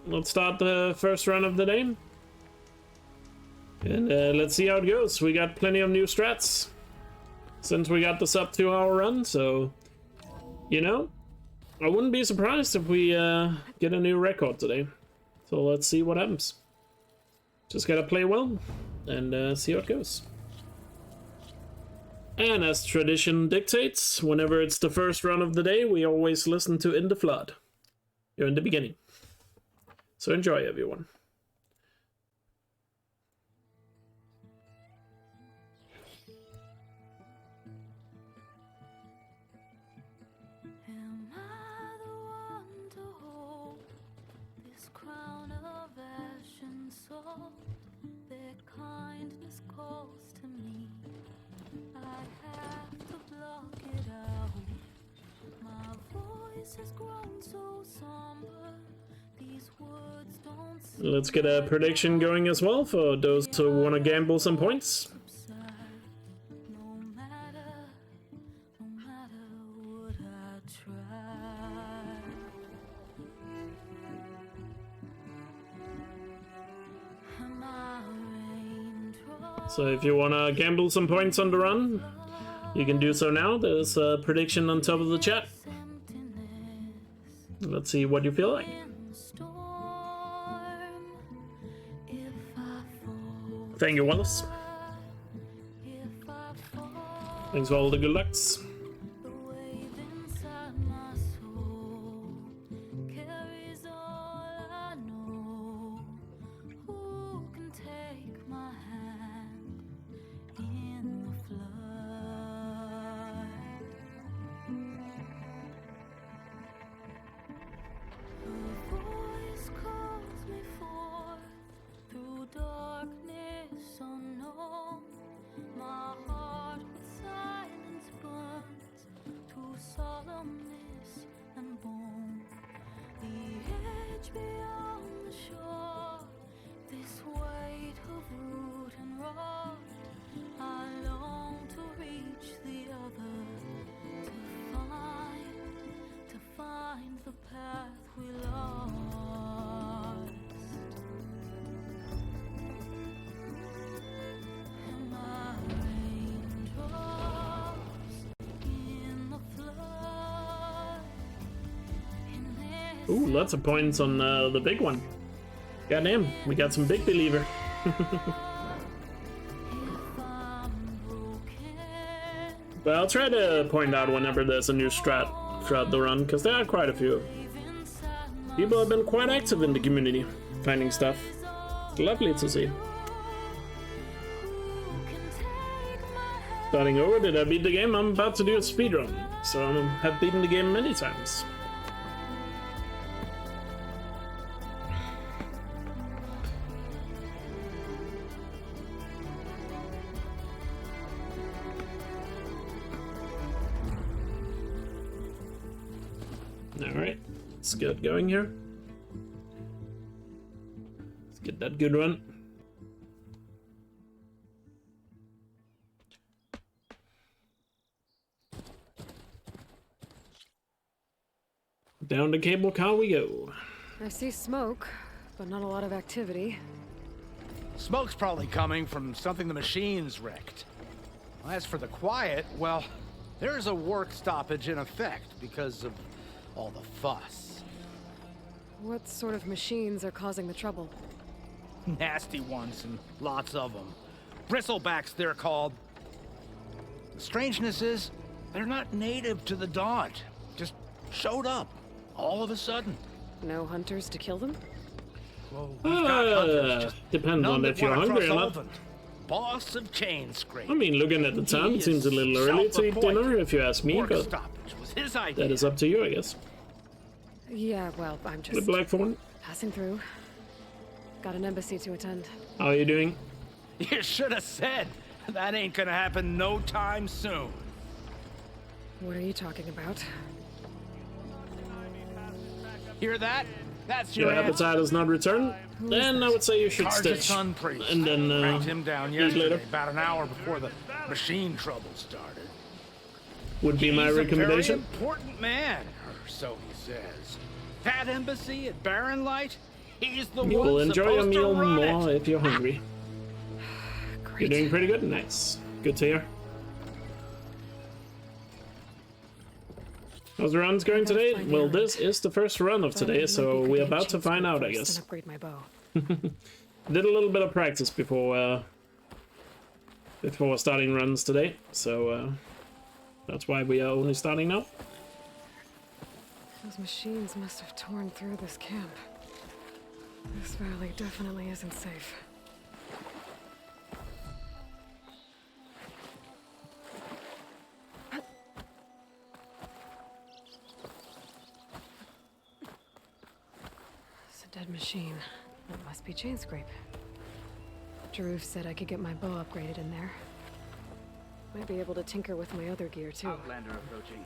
let's start the first run of the day. And let's see how it goes. We got plenty of new strats since we got the sub 2 hour run, so, you know, I wouldn't be surprised if we get a new record today. So let's see what happens. Just gotta play well and see how it goes. And as tradition dictates, whenever it's the first run of the day, we always listen to In the Flood. You're in the beginning. So enjoy, everyone. Let's get a prediction going as well for those who want to gamble some points. So if you want to gamble some points on the run, you can do so now. There's a prediction on top of the chat. Let's see what you feel like. Thank you, Wallace. Thanks for all the good lucks. Ooh, lots of points on the big one. Goddamn, we got some big believer. But I'll try to point out whenever there's a new strat throughout the run, because there are quite a few. People have been quite active in the community, finding stuff. It's lovely to see. Starting over, did I beat the game? I'm about to do a speedrun, so I have beaten the game many times. Alright, let's get going here. Let's get that good run. Down the cable car we go. I see smoke, but not a lot of activity. Smoke's probably coming from something the machines wrecked. As for the quiet, well, there's a work stoppage in effect because of all the fuss. What sort of machines are causing the trouble? Nasty ones, and lots of them. Bristlebacks, they're called. The strangeness is, they're not native to the Dodge. Just showed up, all of a sudden. No hunters to kill them? Well, we've got hunters, just depends on if you're hungry or not. Boss of chain scrape. I mean, looking at the time, it seems a little early to eat dinner, if you ask me, but was his idea. That is up to you, I guess. Yeah, well, I'm just... The Blackthorn. Passing through. Got an embassy to attend. How are you doing? You should have said. That ain't gonna happen no time soon. What are you talking about? Hear that? That's your appetite has not returned. Then I would say you should stitch. And then tracked him down yesterday, about an hour before the machine trouble started. Would be my recommendation. He's a very important man, or so he says. That embassy at Barren Light? He's the You will one enjoy your supposed to meal run more it. if you're hungry. Great. You're doing pretty good. Nice. Good to hear. How's the runs going today? Well, this is the first run of today, so we're about to find out, I guess. Upgrade my bow. Did a little bit of practice before starting runs today, so that's why we are only starting now. Those machines must have torn through this camp. This valley definitely isn't safe. It's a dead machine. It must be chain scrape. Jaruf said I could get my bow upgraded in there. Might be able to tinker with my other gear too. Outlander approaching.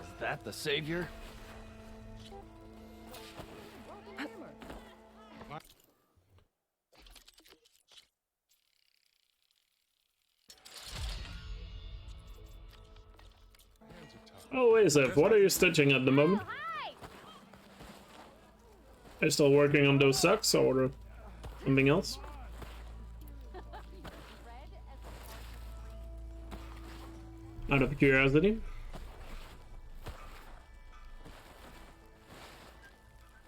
Is that the savior? Oh, wait a sec. What are you stitching at the moment? Are you still working on those socks or something else? Out of curiosity.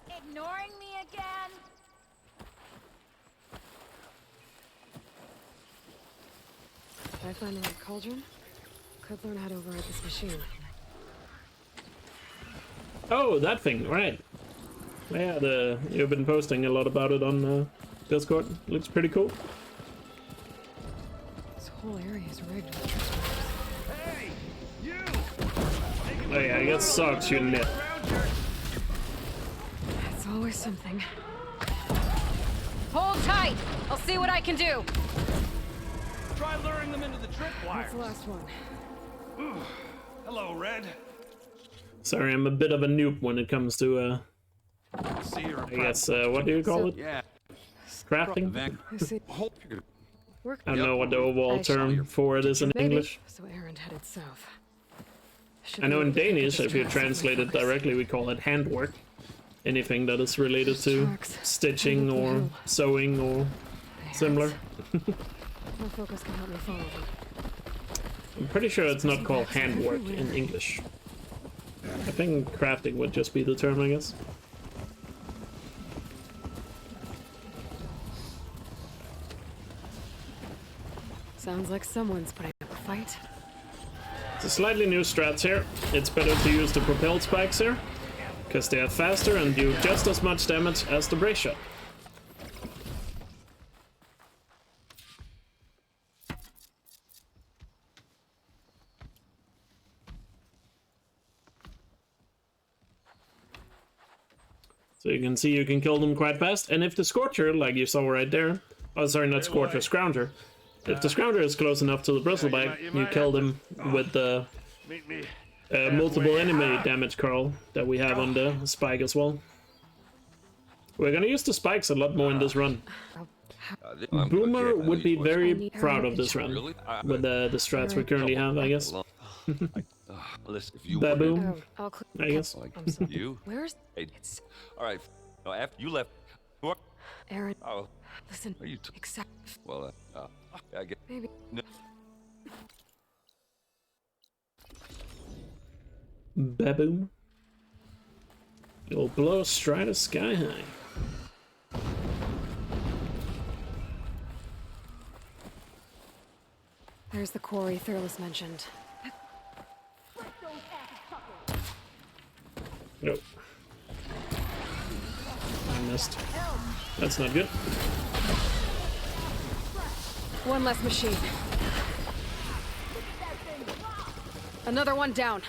Ignoring me again? If I find the right cauldron, could learn how to override this machine. Oh, that thing, right. Yeah, you've been posting a lot about it on Discord. Looks pretty cool. This whole area is rigged with trip wires. Hey, you! Oh yeah, I got socks, you nit. It's always something. Hold tight! I'll see what I can do. Try luring them into the trip wires. That's the last one. Hello, Red. Sorry, I'm a bit of a noob when it comes to, See her. I guess, what do you call it? Yeah. Crafting? I see. Work. I don't know what the overall I shall- term for it is in Maybe. English. So Aaron headed south. I know in Danish, if you translate it directly, we call it handwork. Anything that is related to stitching or sewing or similar. My focus can help me follow them. I'm pretty sure it's not called handwork in English. I think crafting would just be the term, I guess. Sounds like someone's putting up a fight. It's a slightly new strats here. It's better to use the propelled spikes here, because they are faster and do just as much damage as the brace shot. So you can see you can kill them quite fast, and if the Scorcher, like you saw right there, oh sorry, not Scorcher, Scrounger. If the Scrounger is close enough to the bristleback, you kill them with the multiple enemy damage curl that we have on the spike as well. We're gonna use the spikes a lot more in this run. Boomer would be very proud of this run with the strats we currently have, I guess. Listen, if you Baboon, Oh, I'll I guess. I'm sorry. you, Where's hey, all right. No, after you left, what? Aaron? Oh, Listen, are you? except Well, I get. maybe. No. Baboon. It'll blow Strider sky high. There's the quarry Thurles mentioned. Nope. I missed. That's not good. One less machine. Another one down.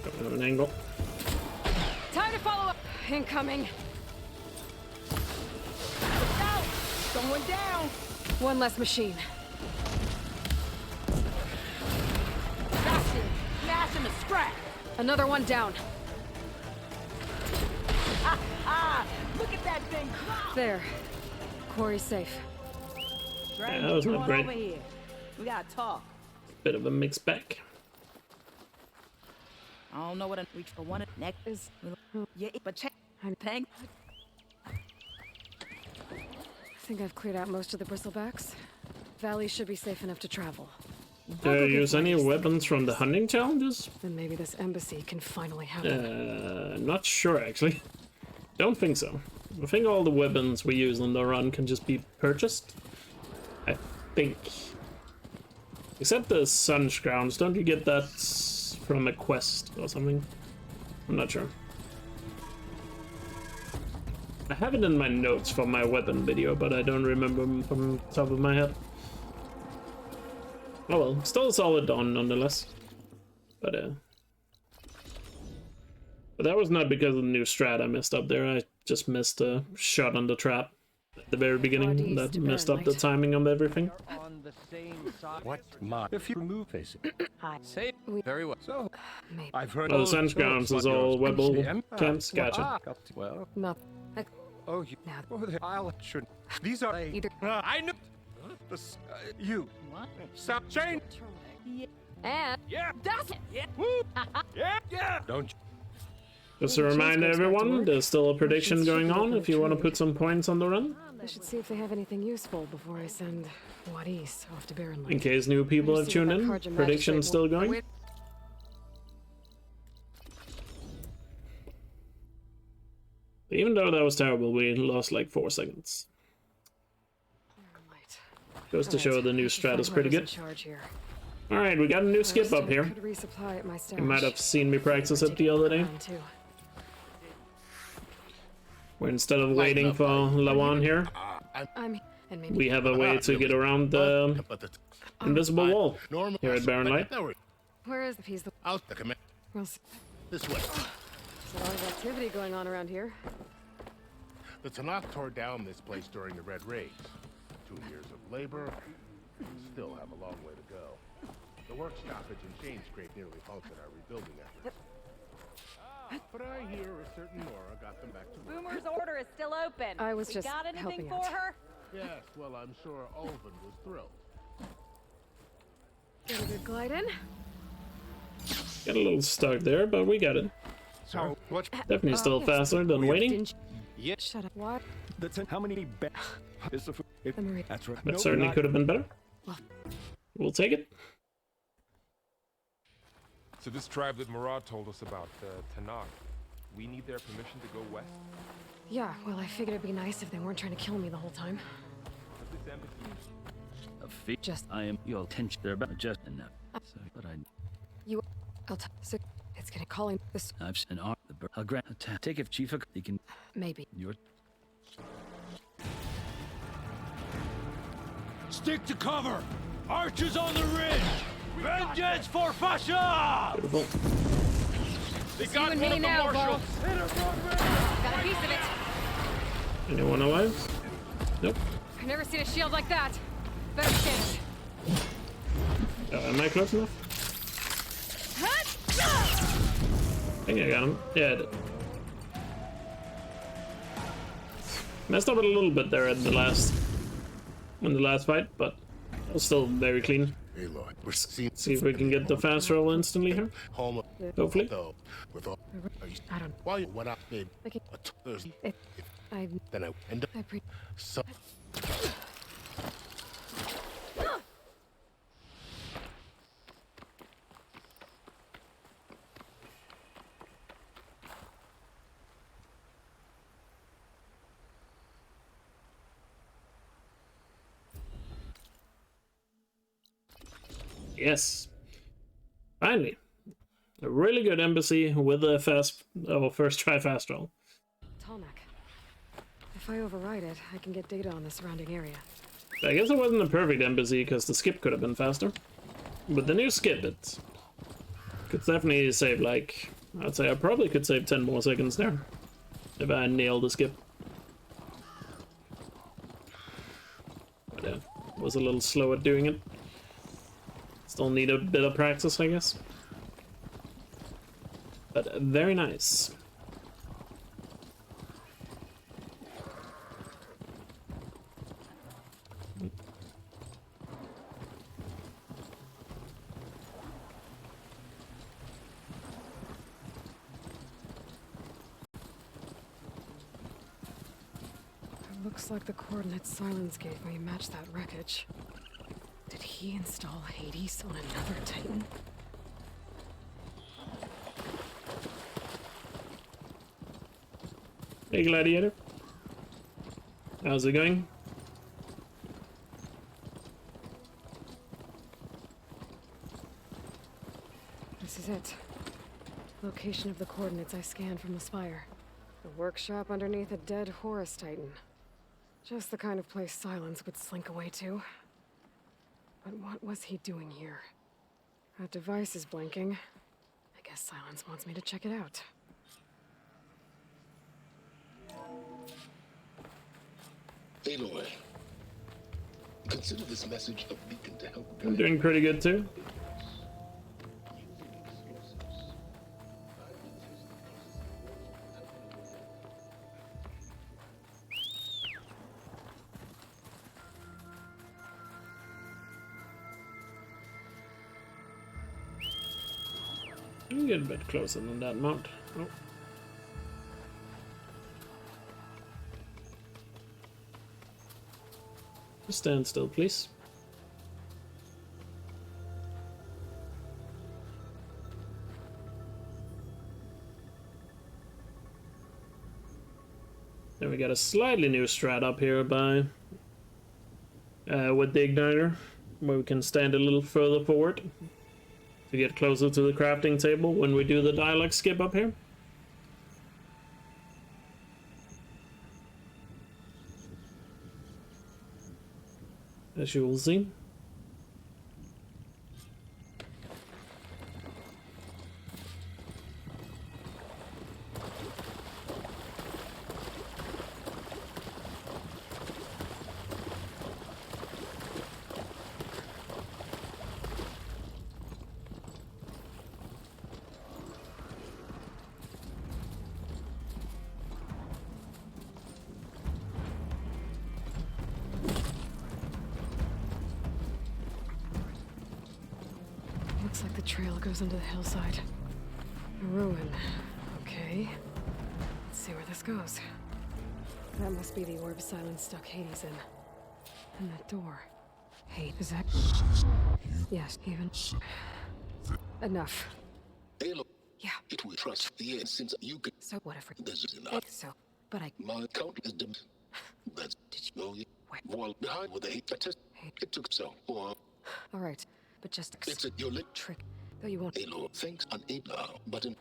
Don't have an angle. Time to follow up. Incoming. Someone down. One less machine. That's it. Smashing the scrap. Another one down. Look at that thing. There. Quarry's safe. Yeah, that was not great. Over here. We gotta talk. Bit of a mixed bag. I don't know what a reach for one neck is. Yeah, but check. I'm paying. think I've cleared out most of the bristlebacks. Valley should be safe enough to travel. Do you use any weapons from the hunting challenges? Then maybe this embassy can finally happen. Not sure actually. Don't think so. I think all the weapons we use on the run can just be purchased. I think. Except the sun scrounge, don't you get that from a quest or something? I'm not sure. I have it in my notes for my weapon video, but I don't remember them from the top of my head. Oh well, still a solid dawn nonetheless. But that was not because of the new strat I messed up there. I just missed a shot on the trap at the very beginning that messed up the timing of everything. On the same side. What? My, if you remove facing. Hi. Say Very well. So, Maybe. I've heard. Oh, the sun grounds is all Webble camps. Gotcha. Well, Not. oh, you. Now. Oh, the I'll should. These are. Either. I know. This, you. What? Stop. Chain. And Yeah. that's it. Yeah. Woo. Yeah. Yeah. Don't. Just a reminder, everyone, there's still a prediction going on if you want to put some points on the run. I should see if they have anything useful before I send Wadis off to Barren In case new people have tuned in, prediction's still going. Even though that was terrible, we lost like 4 seconds. Goes to show the new strat is pretty good. Alright, we got a new skip up here. You might have seen me practice it the other day. Where instead of waiting for Lawan here, we have a way to get around the invisible wall here at Barren Light. Where is the piece? Out the command. We'll see. This way. There's a lot of activity going on around here. The Tanakh tore down this place during the Red Raids. 2 years of labor. We still have a long way to go. The work stoppage and chain scrape nearly halted our rebuilding efforts. But I hear a certain Nora got them back to work. Boomer's order is still open. I was We just got anything helping for out. her? Yes, well, I'm sure Ulvin was thrilled. Get a good glide in. Got a little stuck there, but we got it. So, what's Definitely still faster than waiting, yeah? Shut up. What? That's how many is the The Marie. That's right. but certainly could have been better. We'll take it. So this tribe that Murad told us about, the Tanakh, we need their permission to go west? Yeah, well, I figured it'd be nice if they weren't trying to kill me the whole time. But this embassy... A fee. Just I am your attention. They're about just enough. So, but you. So it's gonna calling this. I've an art. A grant. Take if Chief. He can. Maybe. Your. Stick to cover! Archers on the ridge! Vengeance for Fasha! Beautiful. They You and me now, Vol. Got a piece of it. Anyone alive? Nope. I've never seen a shield like that. Better stand. Am I close enough? I think I got him. Yeah, I did. Messed up it a little bit there in the last fight, but it was still very clean. Hey, Lloyd, we're seeing. See if we can get the fast roll instantly here. Home. Hopefully. Though, with all. I don't. While you went out, babe. Okay. There's. I. Then I end up. I pre. So. Yes. Finally. A really good embassy with a first try fast roll. Talmac. If I override it, I can get data on the surrounding area. I guess it wasn't a perfect embassy because the skip could have been faster. But the new skip, it could definitely save like, I'd say I probably could save 10 more seconds there if I nailed the skip. But was a little slow at doing it. Still need a bit of practice, I guess. But very nice. Looks like the coordinates Silence gave me match that wreckage. Did he install Hades on another Titan? Hey, Gladiator. How's it going? This is it. Location of the coordinates I scanned from the spire. The workshop underneath a dead Horus Titan. Just the kind of place Silence would slink away to. But what was he doing here? That device is blinking. I guess Silence wants me to check it out. Aloy, consider this message a beacon to help I'm guide doing pretty good too. I'm getting a bit closer than that mount. Oh. Just stand still, please. Then we got a slightly new strat up here by with the igniter, where we can stand a little further forward to get closer to the crafting table when we do the dialogue skip up here. As you will see. Looks like the trail goes into the hillside. A ruin. Okay. Let's see where this goes. That must be the orb Silence stuck Hades in. And that door. Hades, is that... Yes, even... Enough. Aloy, Yeah. it will trust the end since you can. So whatever. This is not So, but I... my account is dim. That's Did no Wait. wall behind with the hate test. It took so. Or All right, but just it's a your lip. trick. Though you won't... Aloy, thanks on a now button.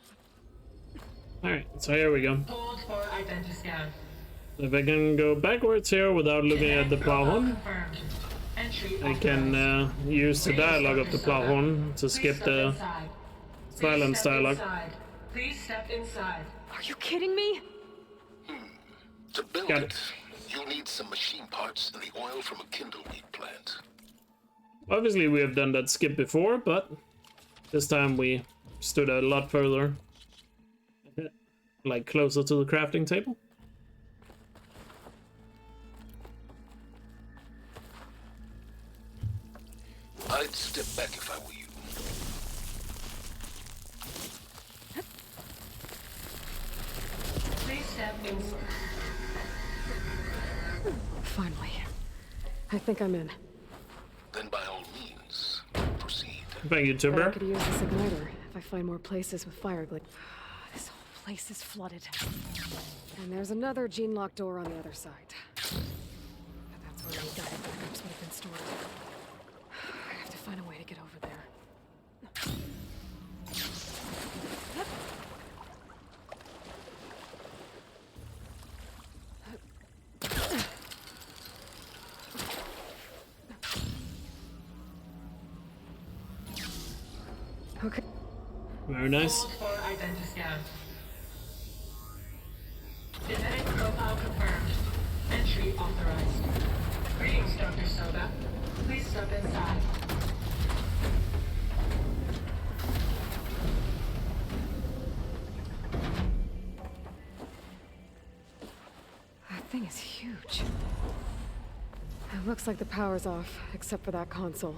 Alright, so here we go. Hold for identity scan. If I can go backwards here without looking at the plowhorn, Confirmed. Entry I can use the dialogue of the plowhorn to skip the Silence dialogue. Please step inside. Are you kidding me? To build Got it, it. you'll need some machine parts and the oil from a kindleweed plant. Obviously we have done that skip before, but this time we stood a lot further, like closer to the crafting table. I'd step back if I were you. Please step inside. Finally. I think I'm in. Then by all means, proceed. Thank you, But I Timber. could use this igniter if I find more places with fire glitch. This whole place is flooded. And there's another gene-locked door on the other side. But that's where any guided backups would have been stored. I have to find a way to get over there. Okay. Very nice. Hold for identity scan. Genetic profile confirmed. Entry authorized. Greetings, Dr. Soda. Please step inside. That thing is huge. It looks like the power's off, except for that console.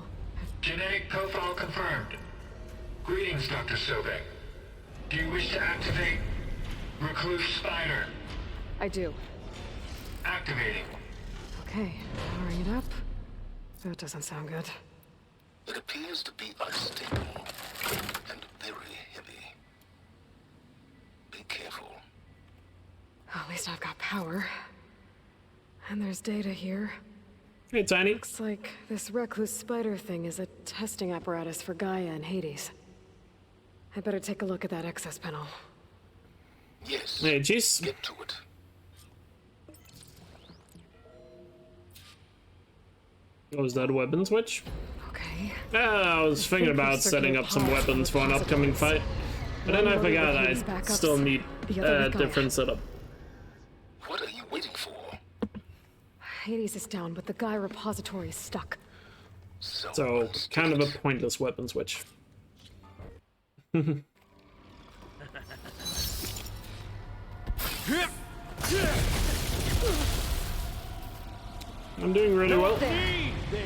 Genetic profile confirmed. Greetings, Dr. Sobek. Do you wish to activate Recluse Spider? I do. Activate. activating. Okay, powering it up. That doesn't sound good. It appears to be unstable and very heavy. Be careful. At least I've got power. And there's data here. Hey, Tiny. Looks like this recluse spider thing is a testing apparatus for Gaia and Hades. I better take a look at that access panel. Yes. Hey, jeez. Get to it. Was that a weapon switch? Okay. I was thinking about setting up some weapons for an upcoming fight. But then I forgot I still need a different setup. What are you waiting for? Hades is down, but the Gaia repository is stuck. So, kind of a pointless weapon switch. I'm doing really well.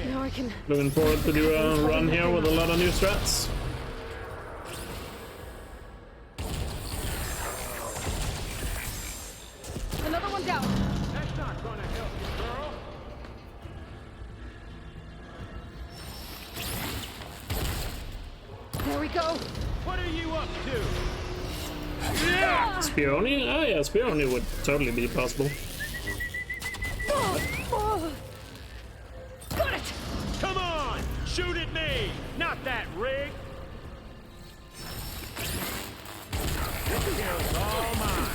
Now I can... Looking forward to do a run here with a lot of new strats. Another one down. That's not gonna help you, girl. There we go. What are you up to? Spioni? Oh yeah, Spioni would totally be possible. Got it! Come on! Shoot at me! Not that rig! This is all mine.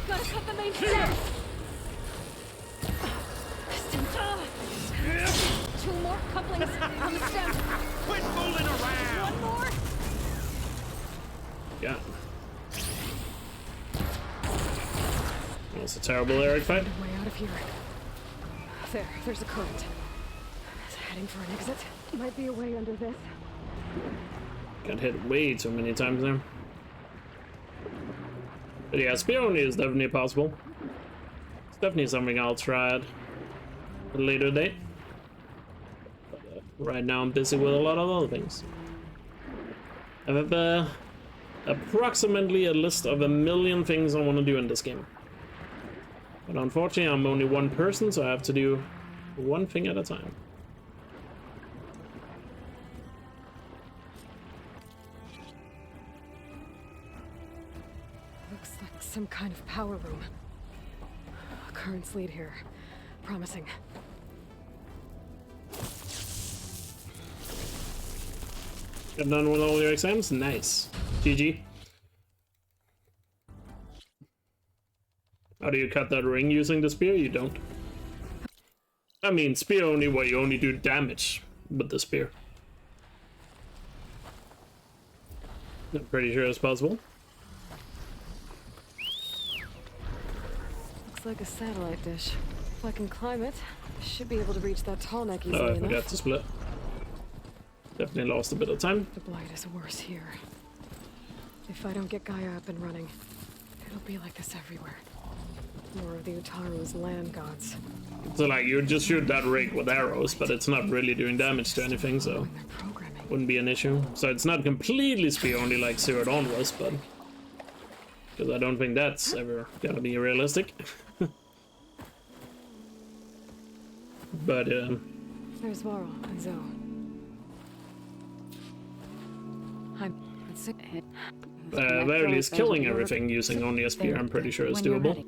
Gotta cut the main stem. Two more couplings on the stem. Quit fooling around! One more. Yeah. That's a terrible Eric fight. Way out of here. There's a current. It's heading for an exit. Might be a way under this. Got hit way too many times there. But yeah, Spioni is definitely possible. It's definitely something I'll try at a later date. But, right now I'm busy with a lot of other things. I have approximately a list of 1 million things I want to do in this game. But unfortunately I'm only one person, so I have to do one thing at a time. Looks like some kind of power room. Current's lead here. Promising. Got done with all your exams? Nice. GG. How do you cut that ring using the spear? You don't. I mean, spear only where you only do damage with the spear. I'm pretty sure it's possible. Looks like a satellite dish. If I can climb it, I should be able to reach that tall neck easily Oh, I enough. forgot to split. Definitely lost a bit of time. The blight is worse here. If I don't get Gaia up and running, it'll be like this everywhere. More of the Utaru's land gods. So like, you just shoot that rig with arrows, but it's not really doing damage to anything, so wouldn't be an issue. So it's not completely spear only like Zero Dawn was, but because I don't think that's ever gonna be realistic. But There's Varl and Zoe. very least killing everything using only a spear, I'm pretty sure is doable.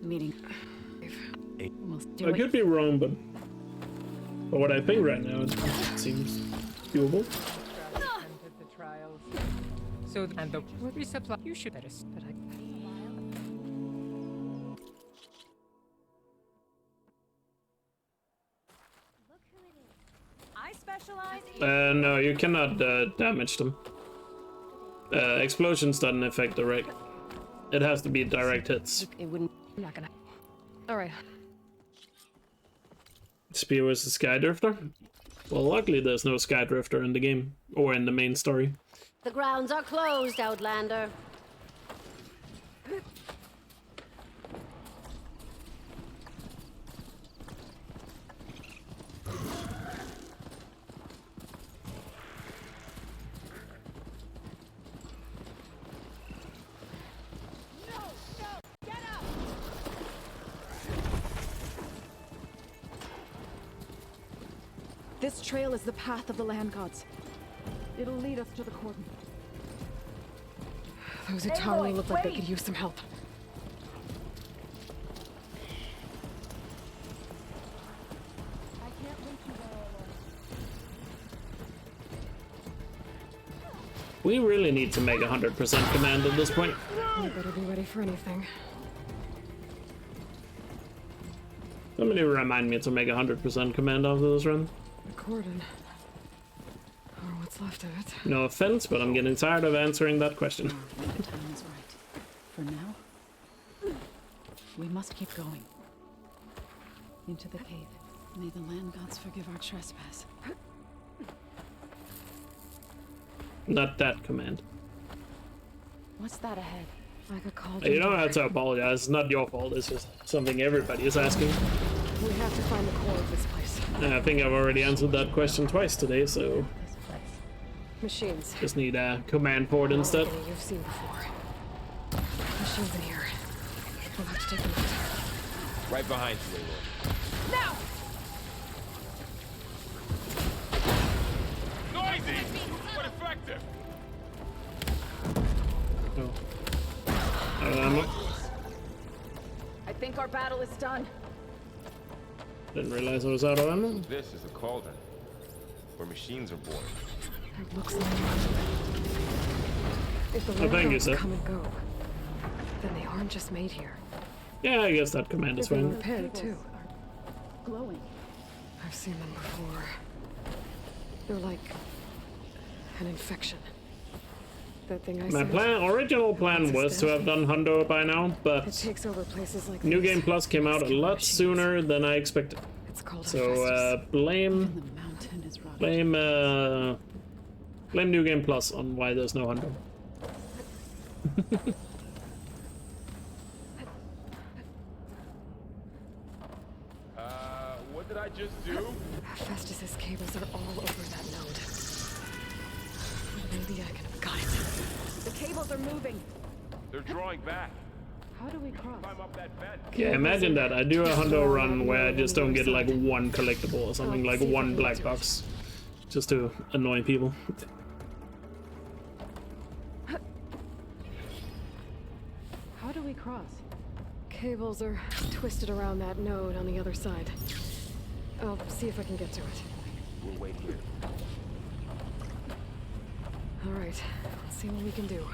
I could be wrong, but for what I think right now, it seems doable. So and the resupply you should better, but I specialize No, you cannot damage them. Explosions doesn't affect the rig. It has to be direct hits. It wouldn't. I'm not gonna. All right. Spear was a Skydrifter? Well, luckily there's no Skydrifter in the game, or in the main story. The grounds are closed, Outlander. This trail is the path of the land gods. It'll lead us to the cordon. Those Italians look like they could use some help. I can't leave you there alone. We really need to make 100% command at this point. We better be ready for anything. Somebody remind me to make 100% command after this run. The cordon. Or what's left of it. No offense, but I'm getting tired of answering that question. The time is right. For now, we must keep going. Into the cave. May the land gods forgive our trespass. Not that command. What's that ahead? Like a cauldron. You don't have to apologize. It's not your fault. It's just something everybody is asking. We have to find the core of this place. I think I've already answered that question twice today, so This place. Machines. just need a command for it instead. Any you've seen before. Machines in here. We'll have to take them out. Right behind you, Aloy. Now! Noisy, but effective. Oh. I think our battle is done. Didn't realize I was out of ammo. This is a cauldron, where machines are born. It looks like if the Oh, thank you, landlords sir. come and go, then they aren't just made here. Yeah, I guess that command is They're being fine. repaired too. Glowing. I've seen them before. They're like an infection. That thing I My said. original plan was to have done Hundo by now, It but takes over places like New these. Game Plus came out a lot Machines. sooner than I expected. It's called So Hephaestus. blame The mountain is rotted. blame New Game Plus on why there's no Hundo. What did I just do? Hephaestus's cables are all over that node. Maybe I can have got it. The cables are moving. They're drawing back. How do we cross? Climb up that vent. Yeah, imagine that. I do a Hundo run where I just don't get like one collectible or something, like one black box. Just to annoy people. How do we cross? Cables are twisted around that node on the other side. I'll see if I can get to it. We'll wait here. All right, let's see what we can do.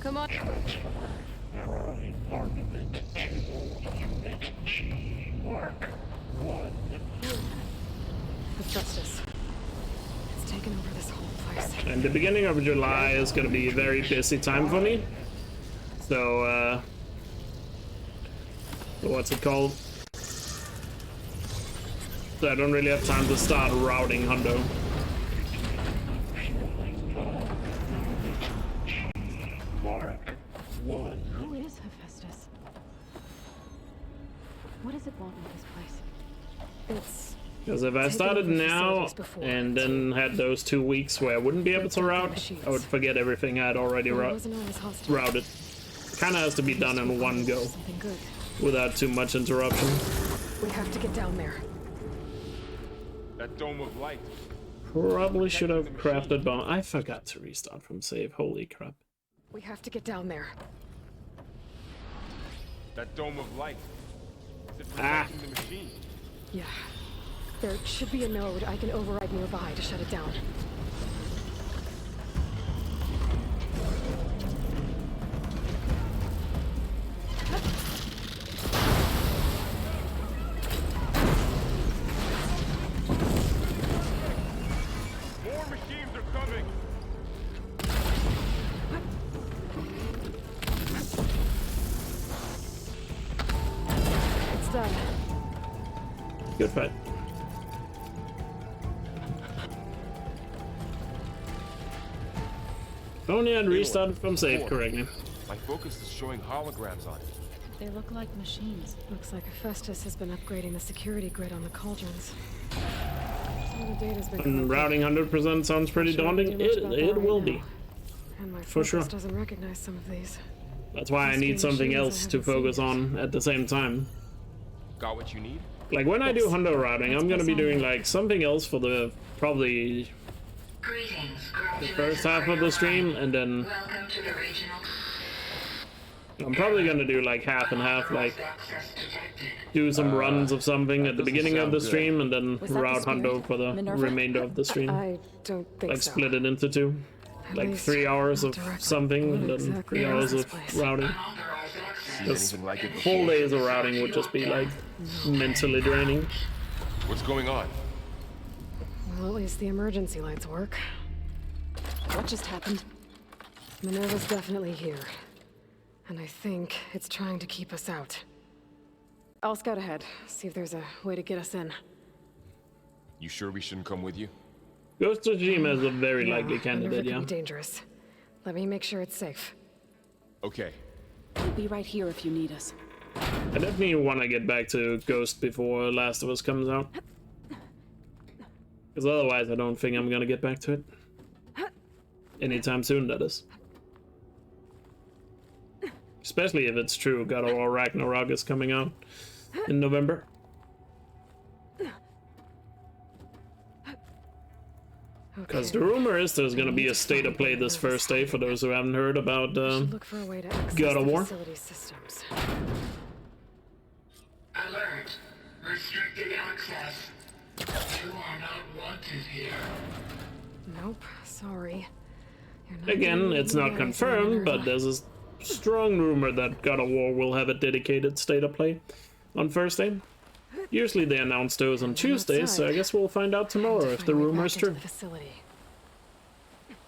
Come on. Hephaestus. It's taken over this whole place. And the beginning of July is gonna be a very busy time for me. So, what's it called? So I don't really have time to start routing Hundo. Who is Hephaestus? What does it want in this place? It's Because if I started now and then had those 2 weeks where I wouldn't be able to route, I would forget everything I'd already routed. Kind of has to be done in one go something good. without too much interruption. We have to get down there. That dome of light. Probably should have crafted bomb. I forgot to restart from save. Holy crap. We have to get down there. That dome of light. Is it Ah. protecting the machine? Yeah. There should be a node I can override nearby to shut it down. More machines are coming. It's done. Good fight. If only I'd restarted from save correctly. My focus is showing holograms on it. They look like machines. Looks like Hephaestus has been upgrading the security grid on the cauldrons. Some of the data's been And routing 100% sounds pretty daunting. It will be. And my For focus sure. doesn't recognize some of these. That's why I Must be need something machines I else to haven't seen focus yet. on at the same time. Got what you need? Like when I do Yes. hundo routing, I'm gonna be doing like something else for the probably Greetings, the first half of the stream, and then Welcome to the regional. I'm probably gonna do like half and half, like Access detected. do some runs of something at the doesn't beginning of sound the good. stream, and then Was that the route spirit? hundo for the Minerva? remainder of the stream. I don't think Like so. split it into two. At Like least 3 hours not of directly. something, and What then exactly 3 is hours this of place? routing. Unauthorized access. Seen Because anything like it full before? days of routing would just be like mentally draining. What's going on? Well, at least the emergency lights work. What just happened? Minerva's definitely here. And I think it's trying to keep us out. I'll scout ahead, see if there's a way to get us in. You sure we shouldn't come with you? Ghost Tsushima is a very likely Minerva candidate, could yeah. be dangerous. Let me make sure it's safe. Okay. We'll be right here if you need us. I definitely want to get back to Ghost before Last of Us comes out. Because otherwise I don't think I'm gonna get back to it. Anytime soon, that is. Especially if it's true God of War Ragnarok is coming out in November. Because the rumor is there's gonna be a state of play this first day for those who haven't heard about Should look for a way to access God of the War. facility systems. Alert! Restricted access. You are not wanted here. Nope, sorry. You're not Again, doing it's not anything, confirmed, but Minerva. there's a strong rumor that God of War will have a dedicated state of play on first day. Usually they announce those on Tuesdays, so I guess we'll find out tomorrow if the Find my way rumor back is into true. the facility.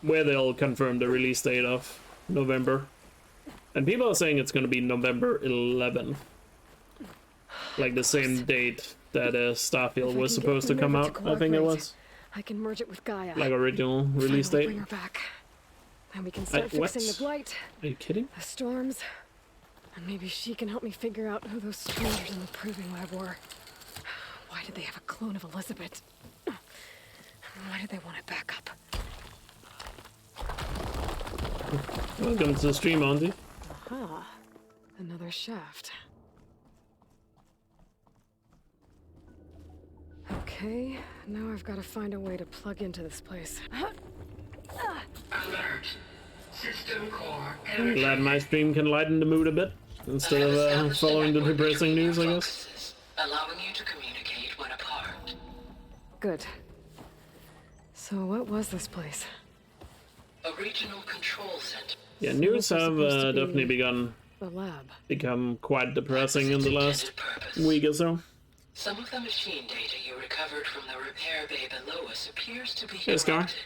Where they'll confirm the release date of November. And people are saying it's going to be November 11th. Like the same date that Starfield If I was can get supposed to come Minerva out, to I think it cooperate, was. I can merge it with Gaia. Like original release Finally date. bring her back. And we can start what? fixing the blight, Are you kidding? the storms, and maybe she can help me figure out who those strangers in the proving lab were. Why did they have a clone of Elizabeth? And why did they want it back up? Welcome to the stream, Auntie. Aha, another shaft. Okay, now I've got to find a way to plug into this place. Alert! System core I'm glad my stream can lighten the mood a bit, instead of following the depressing news, I guess. Allowing you to communicate when apart. Good. So what was this place? A regional control center. Yeah, news this was have supposed to be definitely the lab. become quite depressing in the last week or so. Some of the machine data you recovered from the repair bay below us appears to be Yes, Gar. corrupted.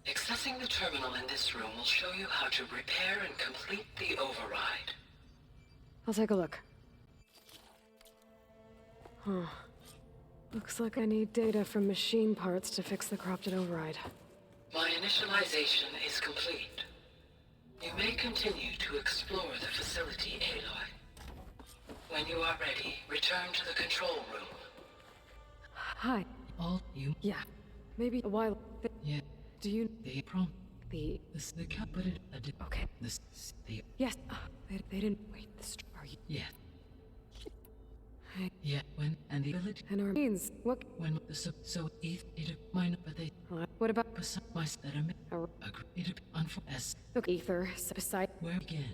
Accessing the terminal in this room will show you how to repair and complete the override. I'll take a look. Huh. Looks like I need data from machine parts to fix the corrupted override. My initialization is complete. You may continue to explore the facility, Aloy. When you are ready, return to the control room. Hi. All you... Yeah. Maybe a while... Yeah. Do you... The prom... The... This the capital... Okay. This... The... Yes. They didn't... Wait, are you... Yeah. Hey. Yeah, when... And the village... And our means... What... When the so... It... Mine... But they... What about... My... Agreed... Unfor... Look, Ether... Beside... Where again?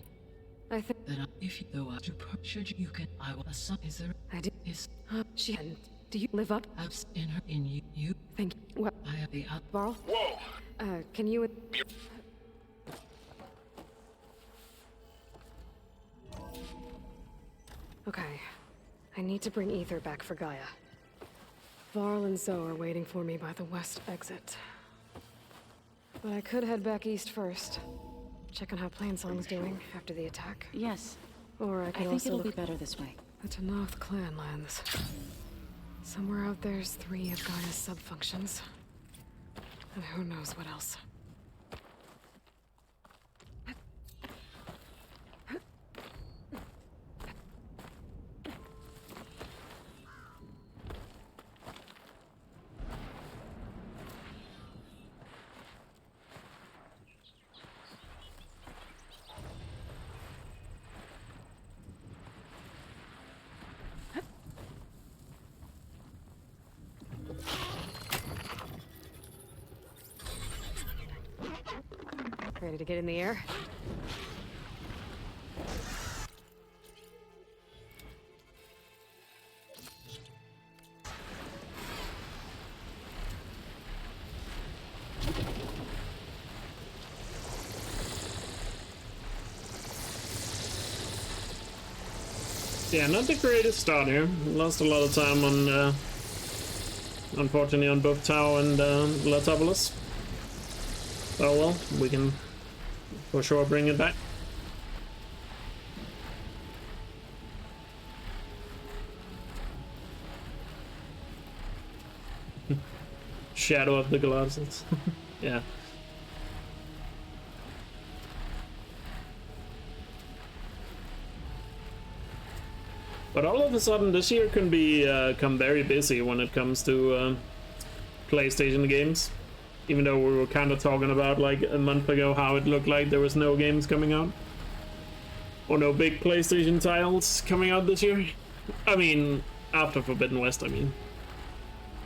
I think... That if you though are to should you can... I will assign... Is there... I did... Is... She hadn't... Do you live up? Abs in her... In you... You... Thank you. Well... I have the... Varl? Whoa! Can you... Okay. I need to bring Ether back for Gaia. Varl and Zoe are waiting for me by the west exit. But I could head back east first. Check on how Plainsong's doing after the attack. Yes. Or I I could think also it'll be look better this way. at the North Clan lands. Somewhere out there's 3 of Gaia's sub-functions. And who knows what else. Ready to get in the air? Yeah, not the greatest start here. Lost a lot of time on, unfortunately, on both Tau and Latopolis. Oh well, we can for sure bring it back. Shadow of the Galactics. Yeah. But all of a sudden, this year can be come very busy when it comes to PlayStation games. Even though we were kind of talking about like a month ago how it looked like there was no games coming out. Or no big PlayStation titles coming out this year. I mean, after Forbidden West, I mean.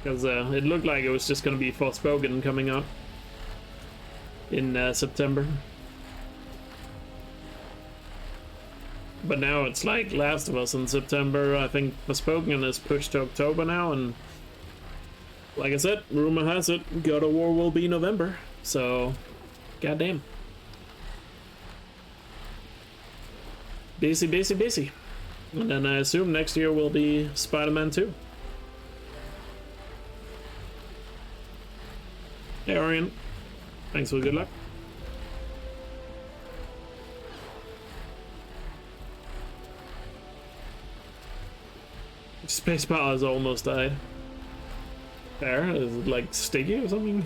Because it looked like it was just going to be Forspoken coming out in September. But now it's like Last of Us in September. I think Forspoken is pushed to October now, and like I said, rumor has it God of War will be November. So, goddamn. Busy, busy, busy. And then I assume next year will be Spider-Man 2. Hey, Orion. Thanks for good luck. Spacebar has almost died. There, is it like sticky or something?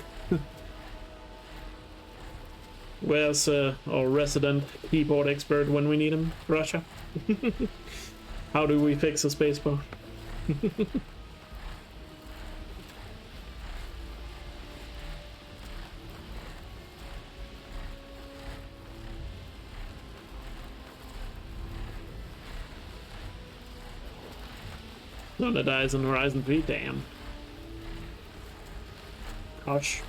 Where's our resident keyboard expert when we need him? Russia? How do we fix a spacebar? Nona dies in Horizon 3, damn. Gosh.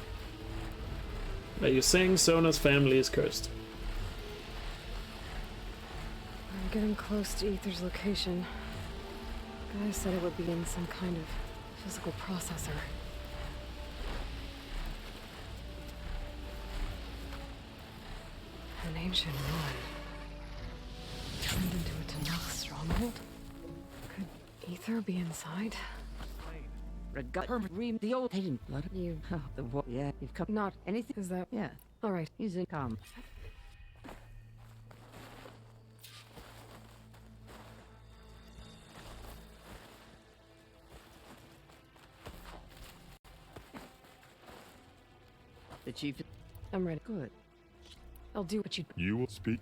Are you saying Sona's family is cursed? I'm getting close to Aether's location. Guy said it would be in some kind of physical processor. An ancient ruin. Turned into a Tanakh stronghold? Could Aether be inside? The old agent blood. You, the war. Yeah, you've come. Not Anything? Is that? Yeah. All right. He's in calm. The chief. I'm ready. Good. I'll do what you. You will speak.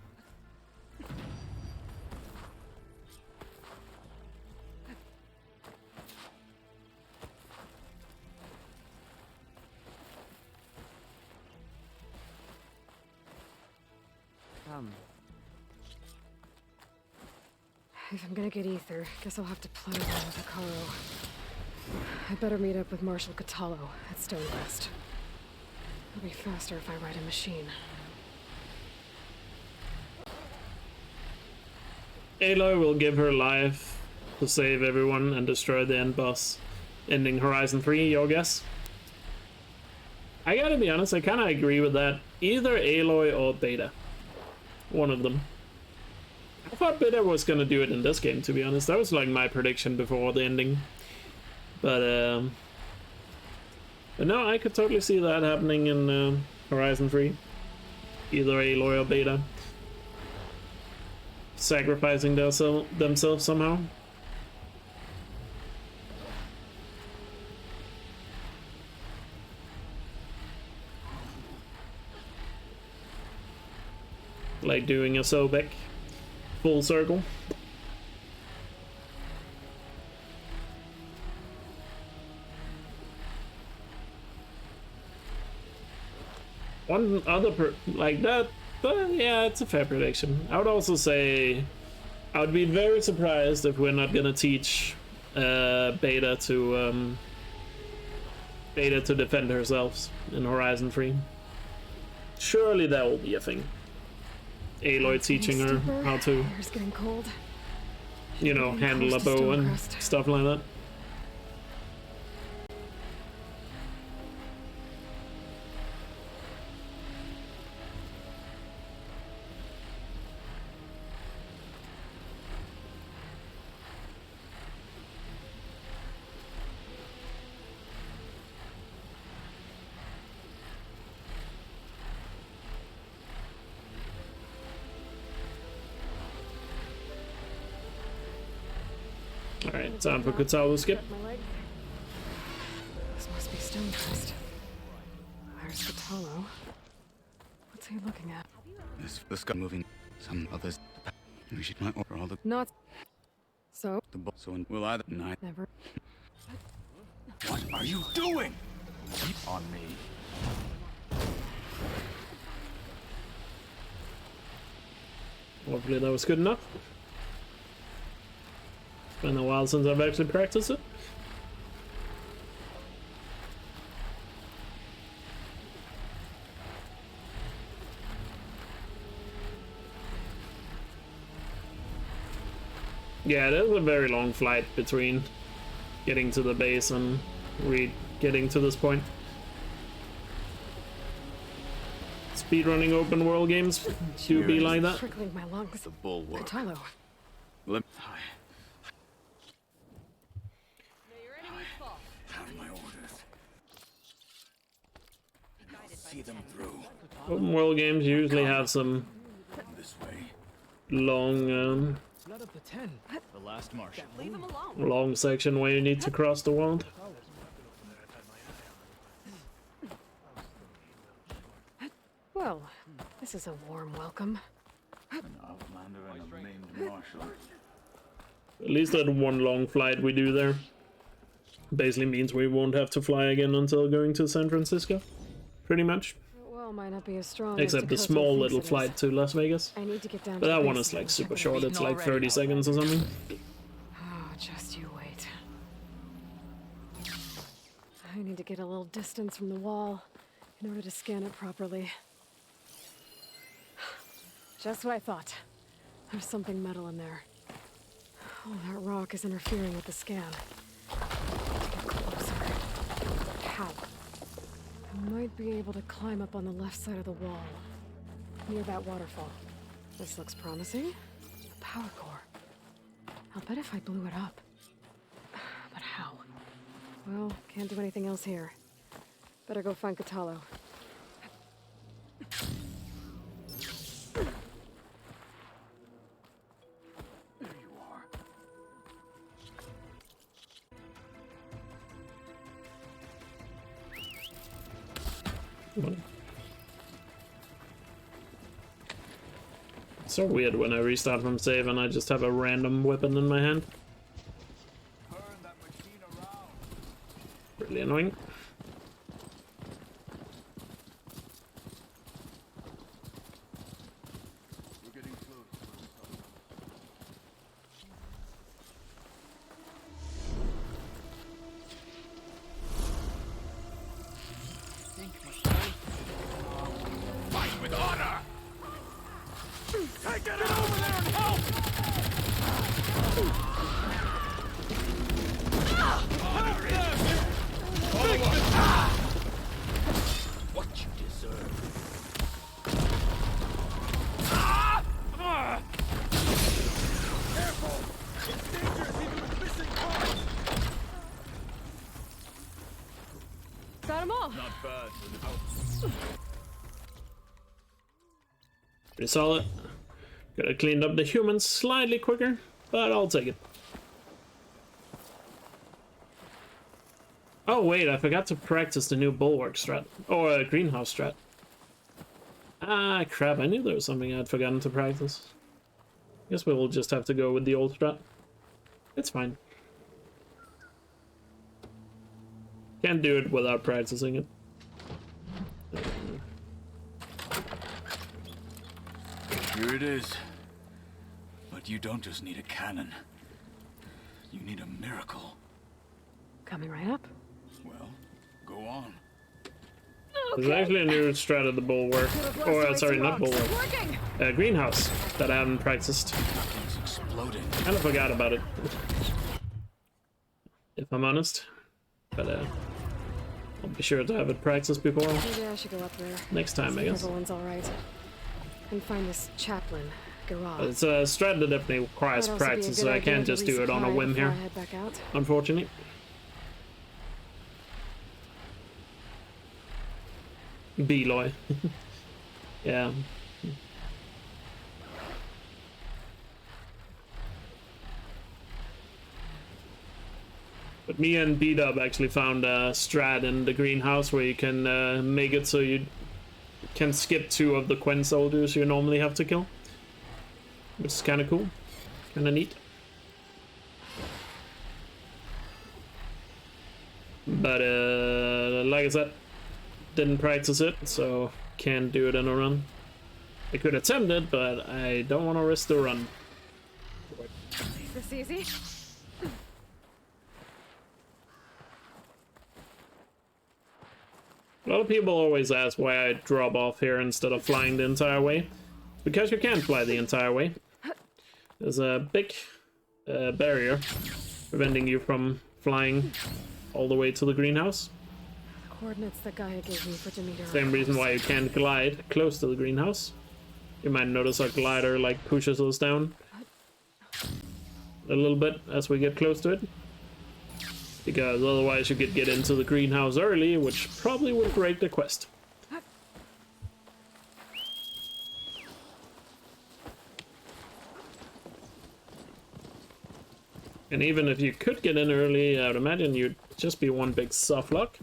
If I'm gonna get Aether, guess I'll have to play around with Akaro. I better meet up with Marshal Catallo at Stonecrest. It'll be faster if I ride a machine. Aloy will give her life to save everyone and destroy the end boss, ending Horizon 3, your guess? I gotta be honest, I kinda agree with that. Either Aloy or Beta. One of them. I thought Beta was gonna do it in this game, to be honest. That was like my prediction before the ending. But no, I could totally see that happening in Horizon 3. Either Aloy or Beta. Sacrificing themselves somehow. Like doing a Sobek full circle. One other like that, but yeah, it's a fair prediction. I would also say I would be very surprised if we're not gonna teach Beta to defend herself in Horizon 3. Surely that will be a thing. Aloy teaching her how to, Air's getting cold. you know, handle a bow and stuff like that. Alright, time for Kutalo skip. This must be Stonecrest. There's Kutalo. What's he looking at? This guy moving. Some others. We should might order all the. Not. So? The book. So we'll either night. Never. What are you doing? Keep on me. Hopefully that was good enough. It's been a while since I've actually practiced it. Yeah, there's a very long flight between getting to the base and getting to this point. Speedrunning open world games do be like that. Trickling my lungs. The bulwark. Kutalo. Have my orders. See them through. Open world games usually have some This way. long, Not up to 10. The last Martian. Leave him alone. long section where you need to cross the world. Well, this is a warm welcome. An outlander and a maimed marshal. At least that one long flight we do there basically means we won't have to fly again until going to San Francisco. Pretty much. Well, might not be as strong Except as the Dakota small thinks little it is. flight to Las Vegas. I need to get down But to that the one base is like and super check short, it it's like 30 seconds or something. Oh, just you wait. I need to get a little distance from the wall in order to scan it properly. Just what I thought. There's something metal in there. Oh, that rock is interfering with the scan. I need to get closer. How? I might be able to climb up on the left side of the wall, near that waterfall. This looks promising. A power core. I'll bet if I blew it up. But how? Well, can't do anything else here. Better go find Kutalo. It's so weird when I restart from save and I just have a random weapon in my hand. Really annoying. Fight with honor! Take it over there and help! What you deserve. Careful! It's dangerous even with missing parts! Got them all! Not bad. Pretty solid. Could have cleaned up the humans slightly quicker, but I'll take it. Oh wait, I forgot to practice the new bulwark strat. Or greenhouse strat. Ah, crap, I knew there was something I'd forgotten to practice. Guess we will just have to go with the old strat. It's fine. Can't do it without practicing it. Here it is. But you don't just need a cannon. You need a miracle. Coming right up. Well, go on. There's actually a new strat of the bulwark. Or, sorry, not bulwark. Greenhouse that I haven't practiced. It's exploding. Kind of forgot about it. If I'm honest. But, I'll be sure to have it practiced before. Maybe I should go up there. Next time, I guess. Everyone's alright. And find this chaplain garage. It's a strat that definitely requires practice, so I can't just do it on a whim here. Unfortunately. Beloy. Yeah. But me and B-Dub actually found a strat in the greenhouse where you can make it so you can skip 2 of the Quen soldiers you normally have to kill. Which is kind of cool. Kind of neat. But like I said, didn't practice it, so can't do it in a run. I could attempt it, but I don't want to risk the run. Is this easy? A lot of people always ask why I drop off here instead of flying the entire way. It's because you can't fly the entire way. There's a big barrier preventing you from flying all the way to the greenhouse. The coordinates that Gaia gave me for Demeter. Same reason why you can't glide close to the greenhouse. You might notice our glider like pushes us down a little bit as we get close to it. Because otherwise you could get into the greenhouse early, which probably would break the quest. And even if you could get in early, I would imagine you'd just be one big soft lock.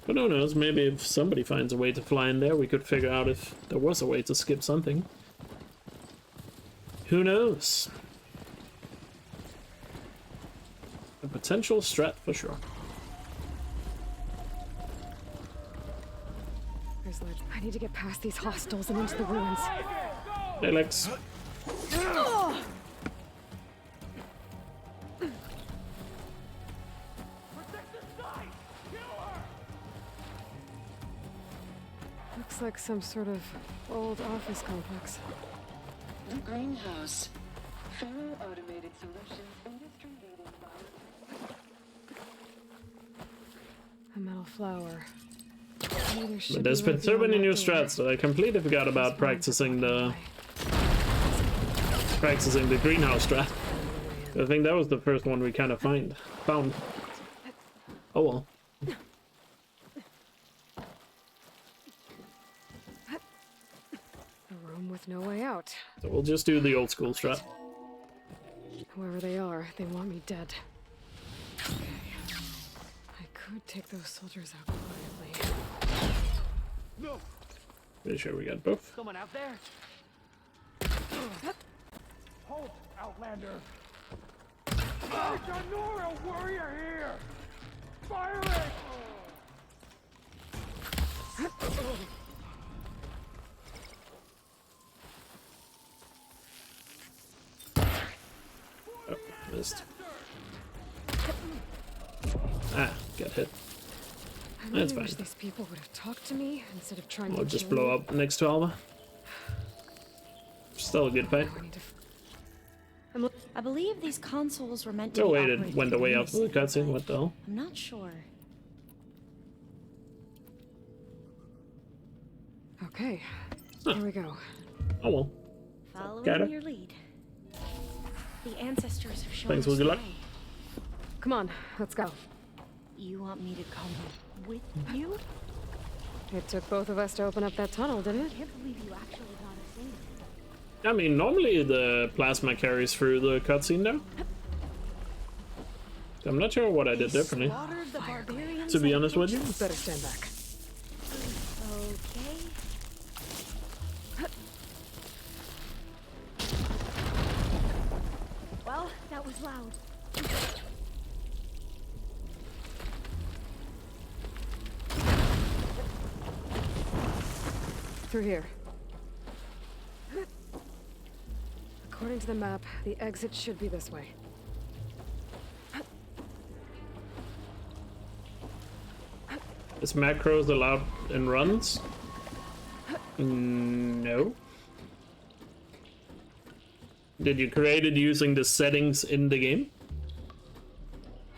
But who knows, maybe if somebody finds a way to fly in there, we could figure out if there was a way to skip something. Who knows? A potential strat for sure. I need to get past these hostiles and into the ruins. Hey, Lex. Looks like some sort of old office complex. The greenhouse. Fellow automated solutions industry leading by A metal flower. But there's been so many new strats that I completely forgot about practicing the greenhouse strat. I think that was the first one we kind of found. Oh well. A room with no way out. So we'll just do the old school strat. Whoever they are, they want me dead. Okay. I could take those soldiers out quietly. No. Pretty sure we got both. Someone out there? Halt, Outlander! It's a Nora warrior here! Fire it! Oh, missed. Ah, got hit. That's fine. I wish these people would have talked to me instead of trying We'll to just kill blow me. up next to Alva. Still a good fight. I believe these consoles were meant to Oh be wait, it operated went away after the unison, cutscene. but What the hell? I'm not sure. Okay, here we go. Oh well. Following Got it. your lead. The ancestors have shown Thanks us for good the luck. way. Come on, let's go. You want me to come with you? It took both of us to open up that tunnel, didn't it? I can't believe you actually got us in. I mean, normally the plasma carries through the cutscene though. I'm not sure what I did differently. Slaughtered the barbarians. To be honest with you. Better stand back. Okay. Well, that was loud. Through here. According to the map, the exit should be this way. Is macros allowed in runs? No. Did you create it using the settings in the game?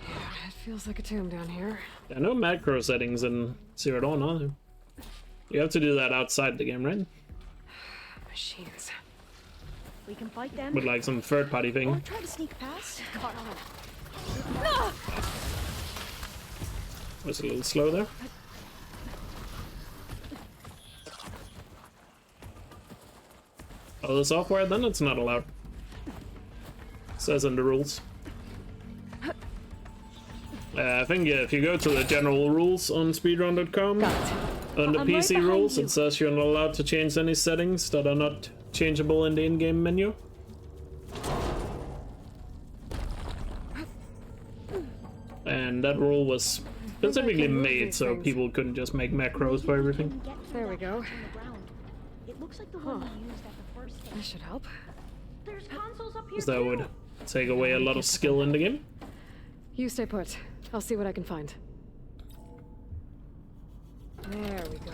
It feels like a tomb down here. Yeah, no macro settings in Zero Dawn, are there? You have to do that outside the game, right? Machines. We can fight them. With like some third-party Or thing. try to sneak past. Caught on. Was a little slow there. Oh, the software, then it's not allowed. Says in the rules. I think if you go to the general rules on speedrun.com, on the I'm PC right rules, behind it says you're not allowed to change any settings that are not changeable in the in-game menu. And that rule was specifically made so people couldn't just make macros for everything. There we go. It looks like the one we used at the first stage. That should help. There's consoles up here Because that would take away a lot of skill in the game. You stay put. I'll see what I can find. There we go.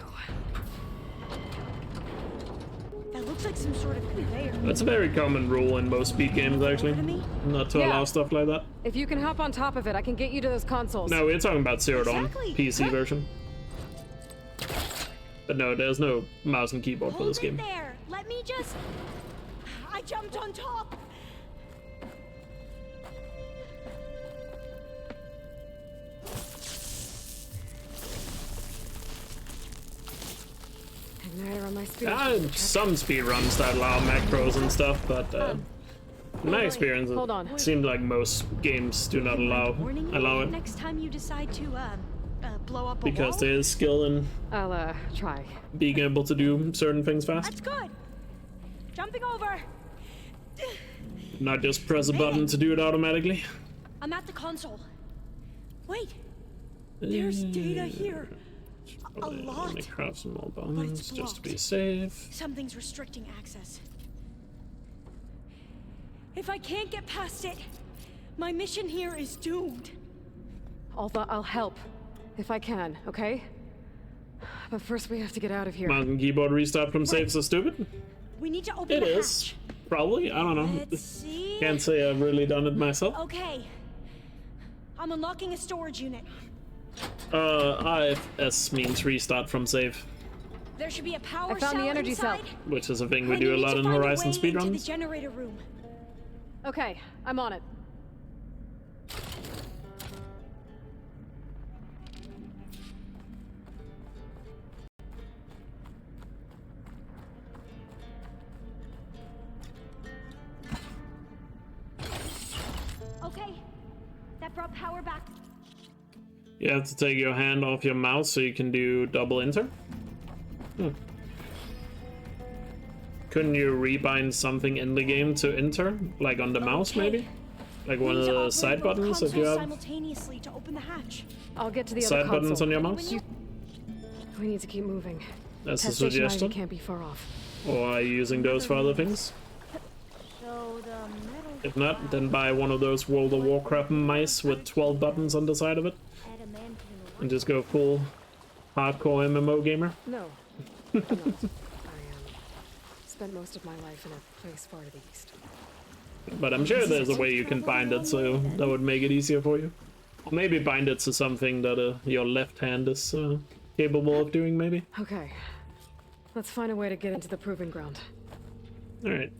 That looks like some sort of conveyor. That's a very common rule in most speed games, actually. Not to allow stuff like that. If you can hop on top of it, I can get you to those consoles. No, we're talking about Zero Dawn, Exactly. PC version. But no, there's no mouse and keyboard for this game. There. Let me just. I jumped on top. Igniter on my speed. Some speedruns that allow macros and stuff, but in my experience, it seemed like most games do not allow it. Next time you decide to blow up a Because wall. there is skill in I'll try being able to do certain things fast. That's good. Jumping over. Not just press a button to do it automatically. I'm at the console. Wait. There's data here. A lot. Let me craft some more bombs just to be safe. Something's restricting access. If I can't get past it, my mission here is doomed. I'll help. If I can, okay? But first we have to get out of here. Mouse and keyboard restart from save so stupid? We need to open It the is. Probably. I don't know. Let's see. Can't say I've really done it myself. Okay. I'm unlocking a storage unit. IFS means restart from save, There should be a power I found the cell energy inside. cell. which is a thing we And do you a need lot to in find a Horizon way into the speedruns. generator room. Okay, I'm on it. Okay. That brought power back. You have to take your hand off your mouse so you can do double enter. Couldn't you rebind something in the game to enter, like on the mouse maybe? Like one of the side buttons if you have simultaneously to open the hatch. I'll get to the side other console. buttons on your mouse? We need to keep moving. That's a Test station Ivy suggestion. can't be far off. Or are you using those for other things? So the metal If not, then buy one of those World of Warcraft mice with 12 buttons on the side of it. And just go full hardcore MMO gamer. No, I'm not. I spent most of my life in a place far to the east. But I'm sure there's a way you can bind it, so that would make it easier for you. Or maybe bind it to something that your left hand is capable of doing, maybe. Okay, let's find a way to get into the proving ground. Alright,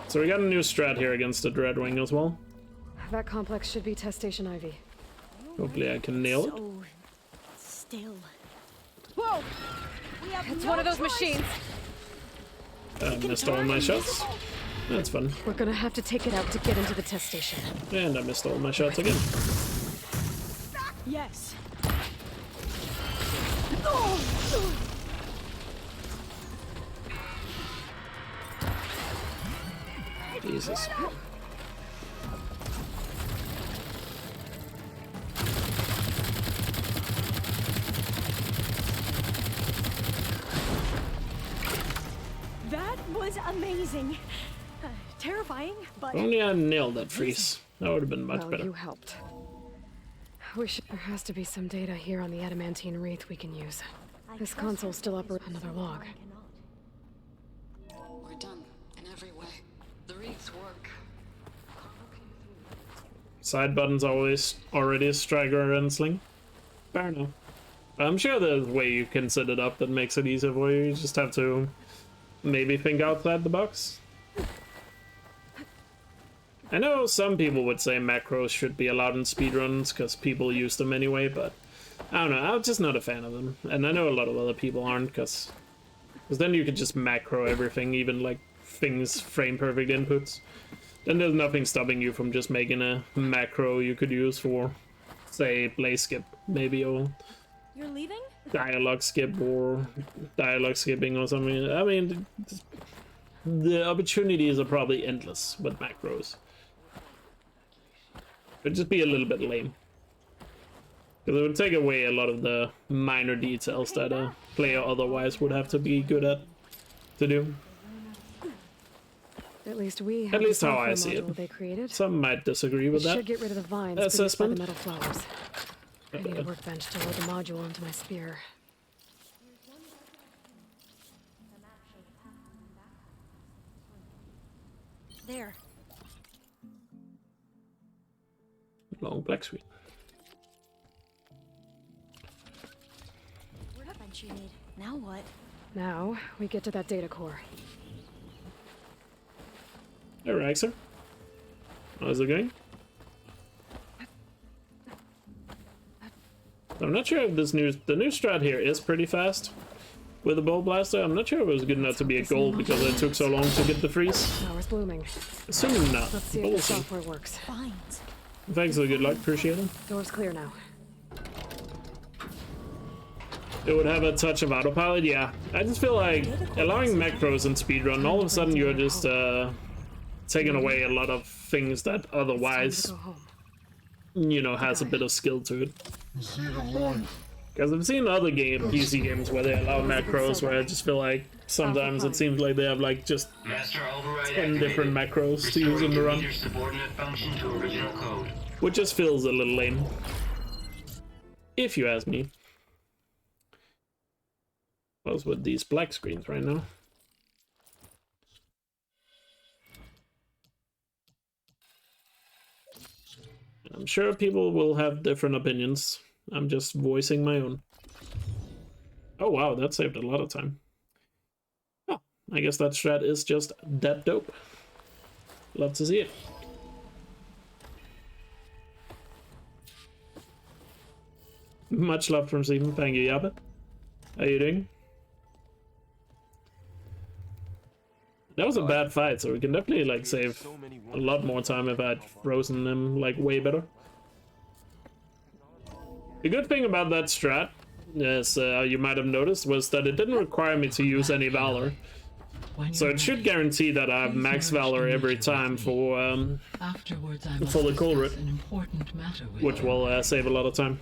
so we got a new strat here against the Dreadwing as well. That complex should be Test Station Ivy. Hopefully I can nail it. So still. Whoa! It's one of those machines. I missed all my shots. That's fun. We're gonna have to take it out to get into the test station. And I missed all my shots again. Yes. Jesus. That was amazing. Terrifying, but Only I nailed that freeze. That would have been much Well, better. you helped. There has to be some data here on the adamantine wreath we can use. This console's still up. Another log. We're done in every way. The wreaths work. Side button's always already a striker and sling. Fair enough. I'm sure there's a way you can set it up that makes it easier for you. You just have to maybe think outside the box. I know some people would say macros should be allowed in speedruns because people use them anyway, but I don't know, I'm just not a fan of them. And I know a lot of other people aren't, because then you could just macro everything, even like things frame perfect inputs. Then there's nothing stopping you from just making a macro you could use for, say, play skip, maybe, or You're leaving? dialogue skip, or dialogue skipping or something. I mean, the opportunities are probably endless with macros. It'd just be a little bit lame. Because it would take away a lot of the minor details that a player otherwise would have to be good at to do. At least we have At least the how I software see it. module they created. Some might disagree with that Should get rid of the vines produced by the metal flowers. I need a workbench to load the module onto my spear. There. Long black screen. Workbench you need. Now what? Now, we get to that data core. Hey, Raxer. How's it going? I'm not sure if the new strat here is pretty fast with the bolt blaster. I'm not sure if it was good enough to be a goal because it took so long to get the freeze. Flowers blooming. Assuming not. Let's see if the software works. Thanks for the good luck, appreciate it. Door's clear now. It would have a touch of autopilot, yeah. I just feel like allowing macros in speedrun, all of a sudden you're just taking away a lot of things that otherwise, you know, has a bit of skill to it. Because I've seen other PC games where they allow macros, where I just feel like sometimes it seems like they have like just 10 different macros to use in the run. Which just feels a little lame, if you ask me. What's with these black screens right now? I'm sure people will have different opinions. I'm just voicing my own. Oh wow, that saved a lot of time. Oh, I guess that strat is just that dope. Love to see it. Much love from Stephen. Thank you, Yabba. How you doing? That was a bad fight, so we can definitely like save a lot more time if I'd frozen them like way better. The good thing about that strat, as you might have noticed, was that it didn't require me to use any Valor. So it should guarantee that I have max Valor every time for the culprit, which will save a lot of time.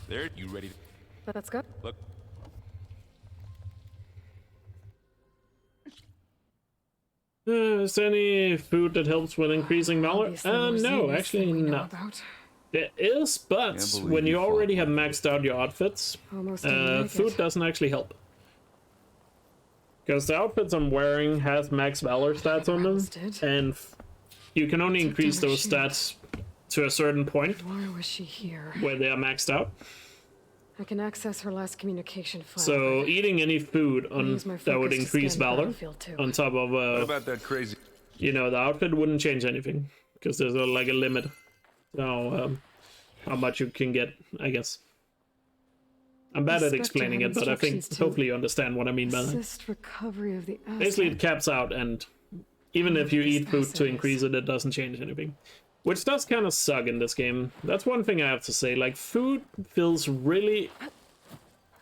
There, you ready? Let's go. Look. Is there any food that helps with increasing Valor? No, actually not. There is, but when you already have maxed out your outfits, food doesn't actually help. Because the outfits I'm wearing has max Valor stats on them, and you can only increase those stats to a certain point Why was she here? where they are maxed out. I can access her last communication file. So eating any food on that would increase Valor on top of What about that crazy? You know, the outfit wouldn't change anything because there's like a limit to how much you can get, I guess. I'm bad at explaining it, but I think hopefully you understand what I mean by that. Assist recovery of the asset. Basically, it caps out, and even if you eat food to increase it, it doesn't change anything. Which does kind of suck in this game. That's one thing I have to say. Like, food feels really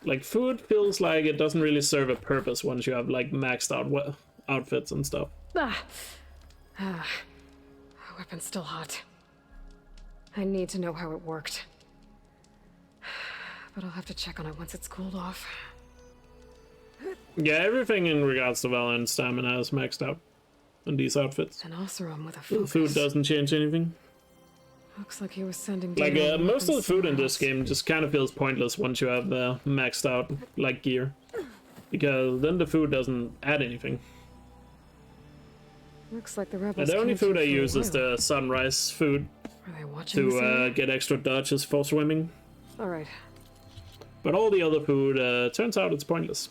Like, food feels like it doesn't really serve a purpose once you have, like, maxed out outfits and stuff. Weapon's still hot. I need to know how it worked. But I'll have to check on it once it's cooled off. Yeah, everything in regards to Valor and stamina is maxed out on these outfits. An Oseram with a focus. Food doesn't change anything. Looks like he was sending Like, data on most of the weapons food in somewhere this else. game just kind of feels pointless once you have maxed out, like, gear. Because then the food doesn't add anything. Looks like the And rebels. the only came food through I for a use is while. the sunrise food Are they watching this to area? get extra dodges for swimming. All right. But all the other food, turns out it's pointless.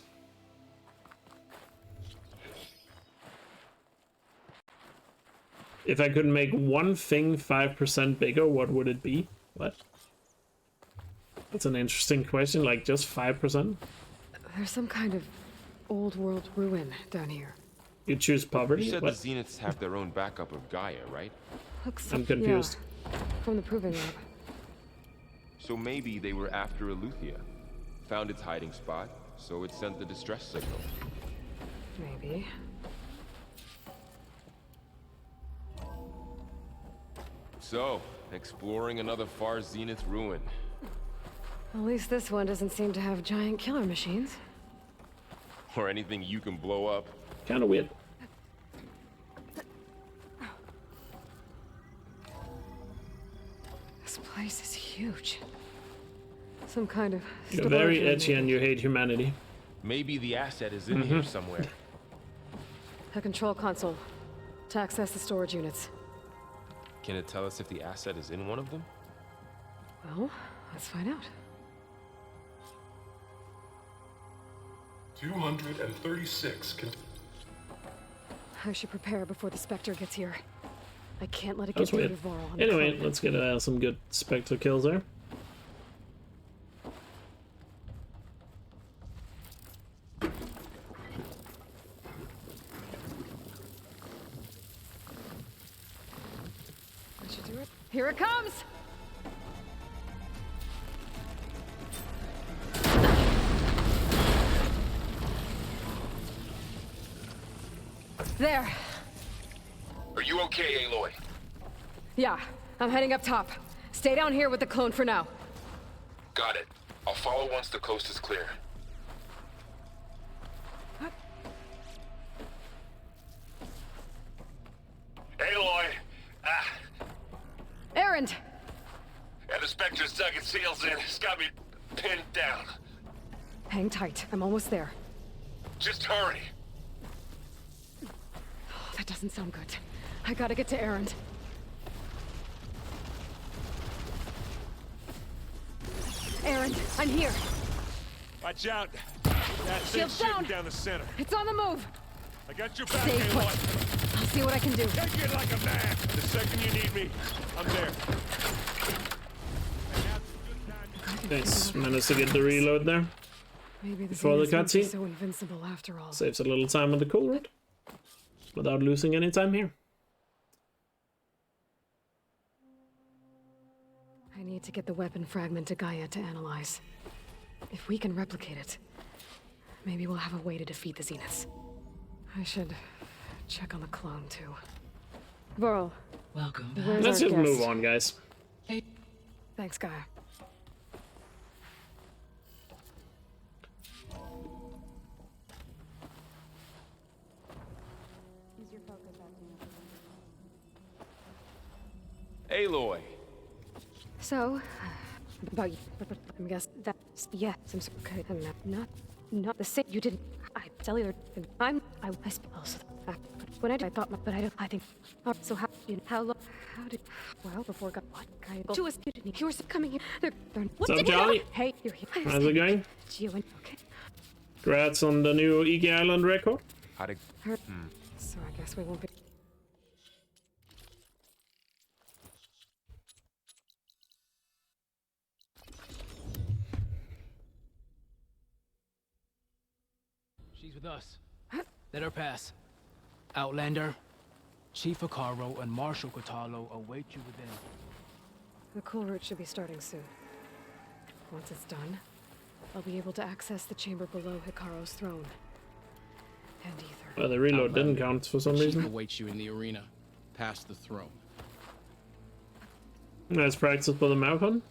If I could make one thing 5% bigger, what would it be? What? That's an interesting question, like just 5%? There's some kind of old world ruin down here. You choose poverty? You said What? the Zeniths have their own backup of Gaia, right? Looks I'm confused. Yeah, from the proving lab. So maybe they were after Eleuthia. Found its hiding spot, so it sent the distress signal. Maybe. So, exploring another far Zenith ruin. At least this one doesn't seem to have giant killer machines. Or anything you can blow up. Kinda weird. This place is huge. Some kind of You're very storage edgy room, and you hate humanity. Maybe the asset is in here somewhere. a control console to access the storage units. Can it tell us if the asset is in one of them? Well, let's find out. 236. I should prepare before the Spectre gets here. I can't let it That get was through weird. to Varl on the Anyway, clone. let's get some good Spectre kills there. That should do it. Here it comes! There. Are you okay, Aloy? Yeah, I'm heading up top. Stay down here with the clone for now. Got it. I'll follow once the coast is clear. Aloy! Errand! And the Spectre's dug its heels in. It's got me pinned down. Hang tight. I'm almost there. Just hurry. Oh, that doesn't sound good. I gotta get to Errand. Errand, I'm here. Watch out. That thing's Shields down. shooting down the center. It's on the move. I got your back, Stay put. Aloy. I'll see what I can do. Take it like a man. The second you need me, I'm there. Nice, managed to get the reload there. Maybe the Before the Zeniths won't be cutscene. so invincible after all. Saves a little time on the cool road. Without losing any time here. I need to get the weapon fragment to Gaia to analyze. If we can replicate it, maybe we'll have a way to defeat the Zeniths. I should check on the clone, too. Varl. Welcome back. Where's Let's our just guest? move on, guys. Thanks, Gaia. Aloy! So, about you, but I guess that's, yeah, some sort of, okay, not the same, you didn't, I cellular, I suppose, when I did, I thought, but I think, so how, how long, how did, well, before God, what, I go to us, you were coming here, they're, What's up, Johnny? Hey, you're here. How's it going? Okay. Congrats on the new Iki Island record. How to... So I guess we won't be. She's with us. Let her pass. Outlander, Chief Akaro and Marshal Kotalo await you within. The cool route should be starting soon. Once it's done, I'll be able to access the chamber below Hikaro's throne. And Ether. Well, the reload didn't count for some Chief reason. awaits you in the arena, past the throne. Nice practice for the marathon.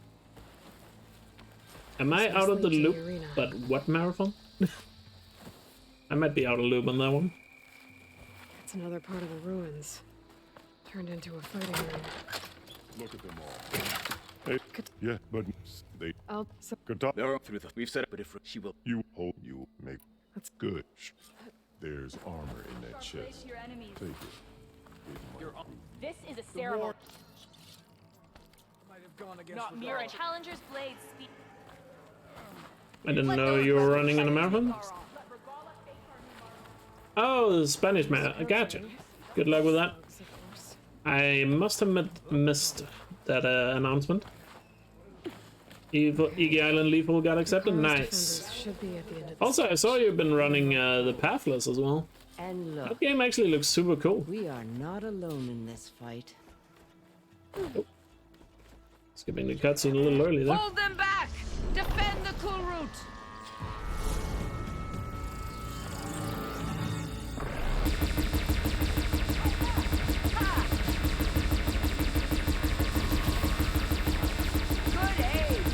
Am I out of the loop? But what marathon? I might be out of loop on that one. It's another part of the ruins. Turned into a fighting ring. Look at them all. Hey, yeah, but they could talk. They're through the. We've set up, but if she will, you hold, you make. That's good. There's armor in that chest. Take it. This is a ceremony. Might have gone against Not mirror. Challenger's blades speak. I didn't know you were running in a marathon. Oh, the Spanish man. I gotcha. Good luck with that. I must have missed that announcement. Iggy Island Lethal got accepted. Nice. Also, I saw you've been running the Pathless as well. And look, That game actually looks super cool. we are not alone in this fight. Oh. Skipping the cutscene a little early there. Hold them back! Defend the cool route! Good aim!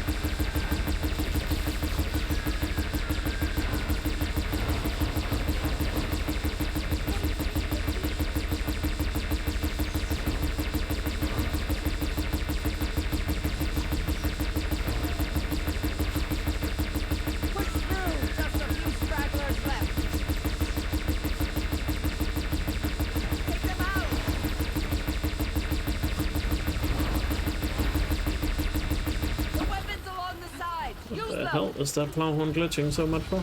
Push through! Just a few stragglers left! Take them out! The weapons along the side! Use What the them! hell is that plow horn glitching so much for?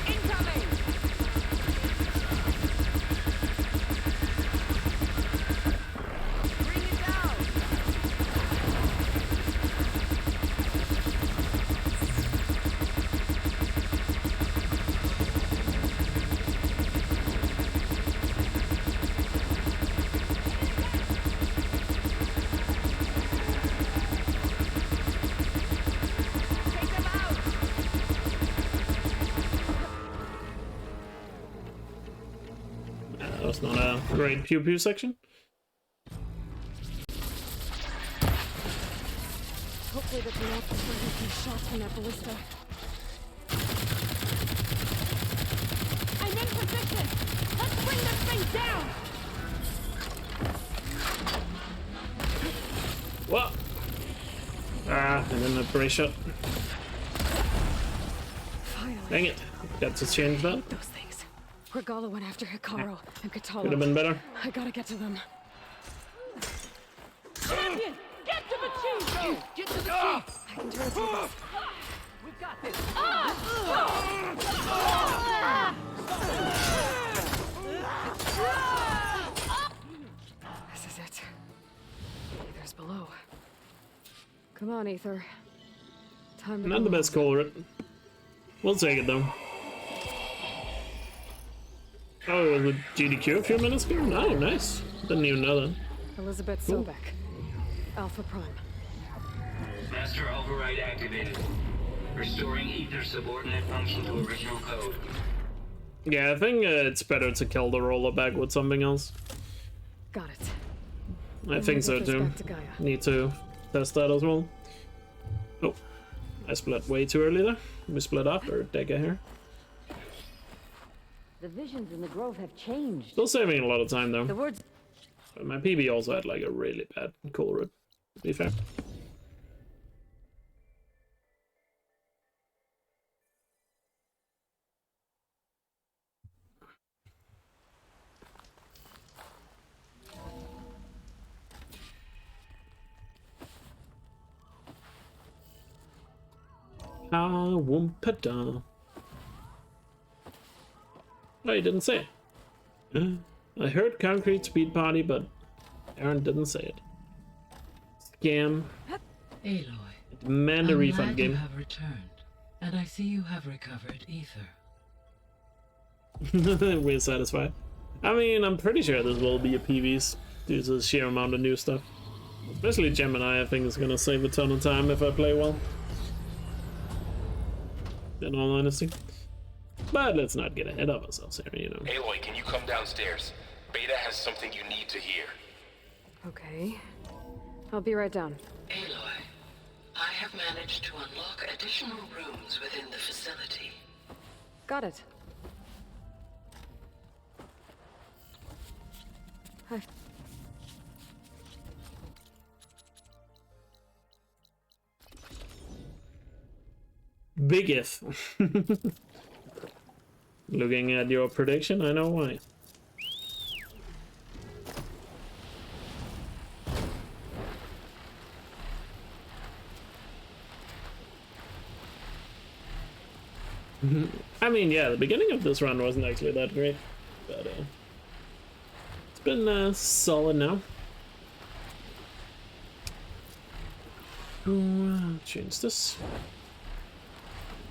Incoming! Bring it down! Take them out! That was not a great pew pew section. Hopefully the Canopus will hit some shots from that ballista. I'm in position! Let's bring this thing down! What? Ah, and then a brace shot. Finally. Dang it. Got to change that. Those things. Regala went after Hikaru and Katala. Could have been better. I gotta get to them. Champion! Get to the chief! Go! Get to the chief! I can turn tables. We've got this! This is it. Ether's below. Come on, Ether. Time to Not the go. best call, right? We'll take it though. Oh, it was a GDQ a few minutes ago? No, nice. Didn't even know that. Elizabeth Cool. Sobek. Alpha Prime. Master override activated. Restoring ether subordinate function to original code. Yeah, I think it's better to kill the roller back with something else. Got it. I think so Get this too. back to Gaia. Need to test that as well. Oh, I split way too early there. We split after Dega here. The visions in the grove have changed. Still saving a lot of time though. The words. But my PB also had like a really bad call route, to be fair. Wumpada. Oh, he didn't say it. I heard concrete speed party, but Aaron didn't say it. Scam. Aloy, Demand a I'm refund glad game. you have returned, and I see you have recovered ether. We're satisfied. I mean, I'm pretty sure this will be a PVs due to the sheer amount of new stuff. Especially Gemini, I think, is gonna save a ton of time if I play well. In all honesty. But let's not get ahead of ourselves here, you know. Aloy, can you come downstairs? Beta has something you need to hear. Okay. I'll be right down. Aloy, I have managed to unlock additional rooms within the facility. Got it. Hi. Big if. Looking at your prediction, I know why. I mean, yeah, the beginning of this run wasn't actually that great, but it's been solid now. Change this.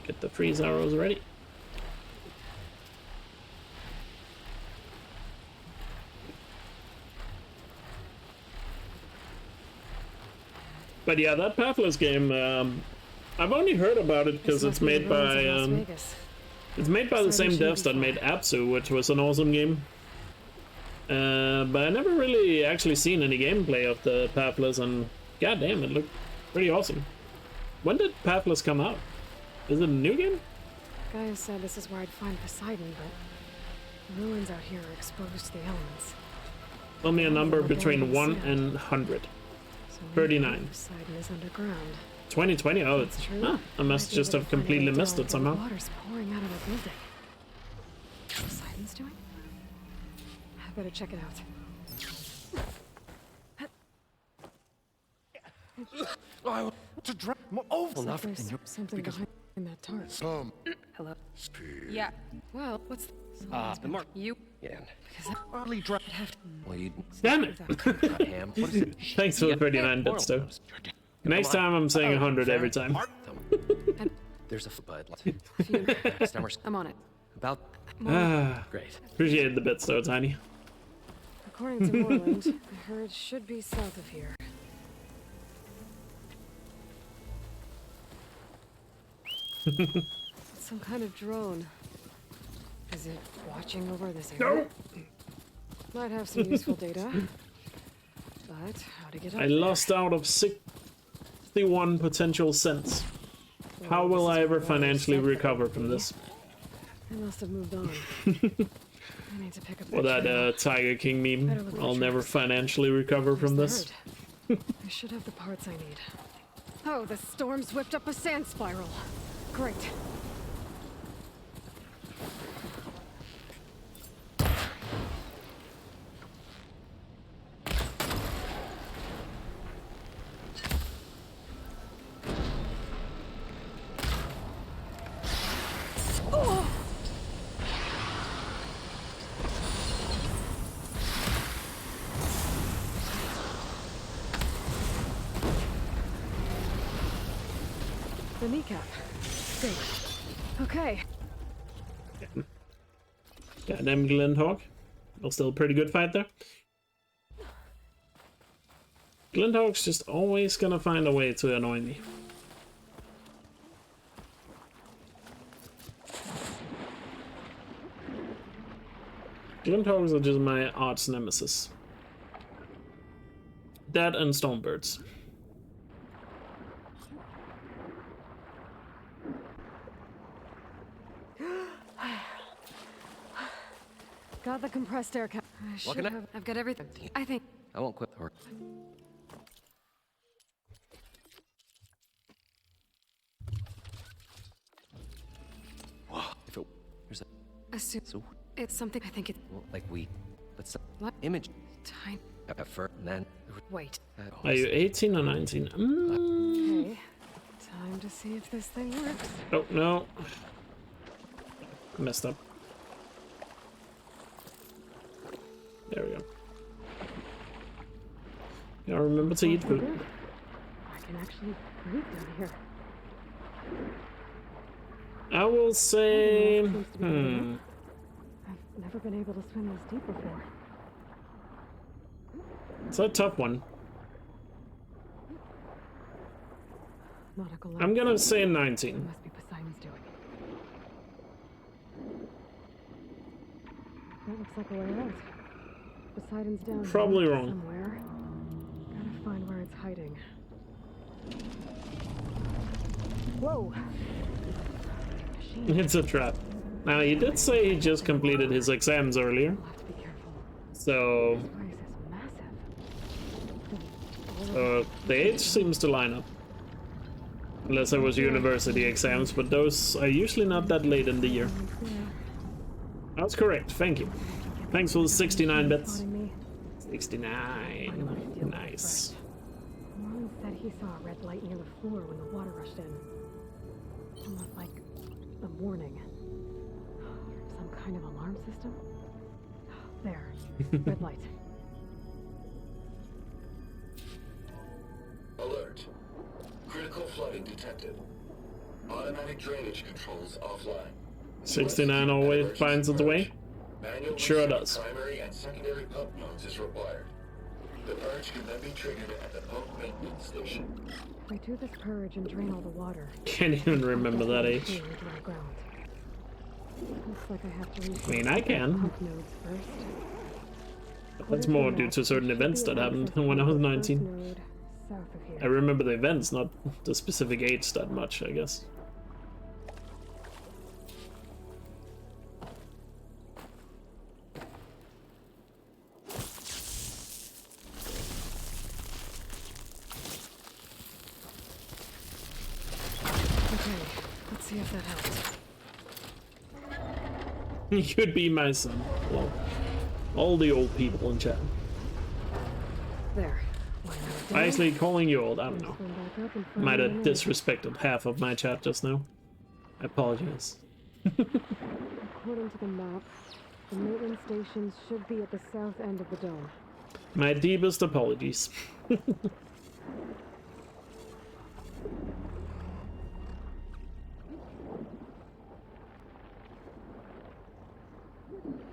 Get the freeze arrows ready. But yeah, that Pathless game, I've only heard about it because it's made by the same devs that made Apsu, which was an awesome game. But I never really actually seen any gameplay of the Pathless, and goddamn, it looked pretty awesome. When did Pathless come out? Is it a new game? Gaia said this is where I'd find Poseidon, but the ruins out here are exposed to the elements. Tell me a number between 1 and 100. So 39. Poseidon is underground. 2020? Oh, it's true. Huh, I must just have completely missed it somehow. Water's pouring out of a building. Poseidon's doing? I better check it out. I want to drop over. There's something behind that tarp. Hello. Yeah. Well, what's the mark you? Yeah. Because I probably dropped half. Well, you. Damn it! Ham. What is it? Thanks for the 39 bits, though. Next time I'm saying 100 every time. There's a bud. I'm on it. About. Great. Appreciate the bits, though, Tiny. According to Moreland, the herd should be south of here. It's some kind of drone. Is it watching over this area? Might have some useful data. But how to get up I lost out of 61 potential cents. How will I ever financially recover from this? I must have moved on. I need to pick up Or that Tiger King meme. I'll never financially recover from this. I should have the parts I need. Oh, the storm's whipped up a sand spiral. Great. The kneecap. Great. Okay. Goddamn Glendhawk. Well, still a pretty good fight there. Glendhawk's just always gonna find a way to annoy me. Glendhawks are just my arch nemesis. That and Stonebirds. Got the compressed air cap. I've got everything. I think. I won't quit the work. If it here's a So it's something I think it. well, like we, but some image Time. at first, and then Wait. Are you 18 or 19? Okay. Time to see if this thing works. Oh, no. Messed up. There we go. Gotta remember to eat food. I can actually breathe down here. I will say... I've never been able to swim this deep before. It's a tough one. nautical I'm gonna say It 19. must be Poseidon's doing. That looks like a way out. Poseidon's down Probably here wrong. somewhere. Gotta find where it's hiding. Whoa! It's a trap. Now, he did say he just completed his exams earlier. So... the age seems to line up. Unless it was university exams, but those are usually not that late in the year. That's correct, thank you. Thanks for the 69 bits. 69. Nice. Norman said he saw a red light near the floor when the water rushed in. Almost like a warning. Some kind of alarm system? There. Red light. Alert. Critical flooding detected. Automatic drainage controls offline. 69 always finds its way. Manual Sure reset does. Primary and secondary pump nodes is required. The purge can then be triggered at the pump maintenance station. If we do this purge and drain all the water. Can't even remember that age. Dry ground. Looks like I have to reach I mean, I can. pump nodes first. But that's more due to certain events that happened when I was 19. Node south of here. I remember the events, not the specific age that much, I guess. Okay, let's see if that helps. You could be my son. Well, all the old people in chat. There. Actually, calling you old, I don't know. Might have disrespected half of my chat just now. I apologize. According to the map, the maintenance stations should be at the south end of the dome. My deepest apologies.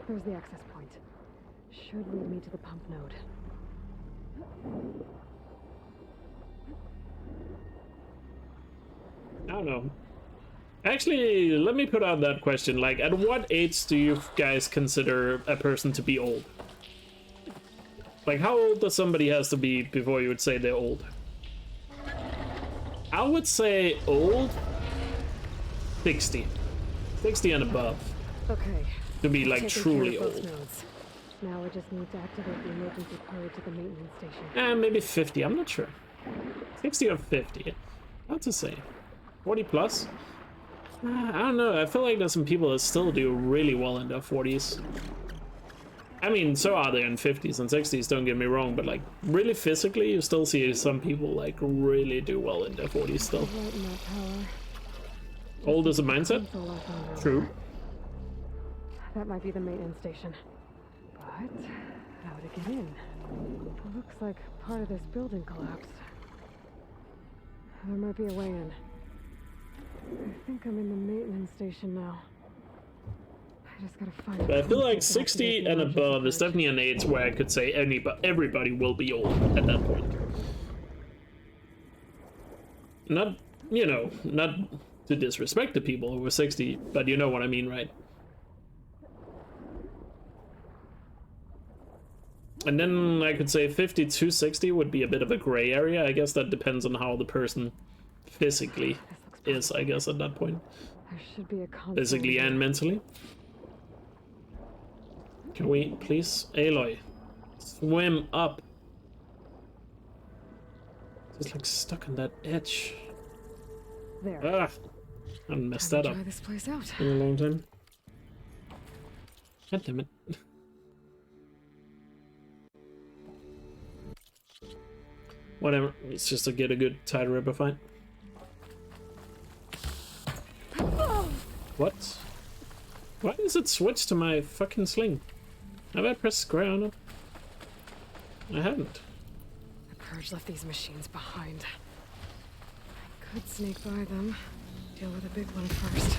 There's the access point. Should lead me to the pump node. I don't know. Actually, let me put out that question. Like, at what age do you guys consider a person to be old? Like, how old does somebody has to be before you would say they're old? I would say old 60. 60 and above. Okay. To be like Taking truly care of both old. nodes. Now I just need to activate the emergency purge at the maintenance station. Maybe 50, I'm not sure. 60 or 50. Hard to say. 40 plus? I don't know, I feel like there's some people that still do really well in their 40s. I mean, so are they in 50s and 60s, don't get me wrong, but like, really physically, you still see some people like really do well in their 40s still. Old as a mindset? True. That might be the maintenance station. But how to get in? It looks like part of this building collapsed. There might be a way in. I think I'm in the maintenance station now. I just gotta find But I feel like 60 and above is definitely an age where I could say everybody will be old at that point. Not, you know, not to disrespect the people who are 60, but you know what I mean, right? And then I could say 50 to 60 would be a bit of a gray area. I guess that depends on how the person physically is, I guess, at that point. There should be a console Physically here. and mentally. Can we please, Aloy, swim up? Just like stuck on that edge. There. Ah, I messed that up Try this place out. in a long time. God damn it. Whatever, it's just to get a good tight ripper fight. What? Why does it switch to my fucking sling? Have I pressed square on it? I haven't. The purge left these machines behind. I could sneak by them. Deal with the big one first.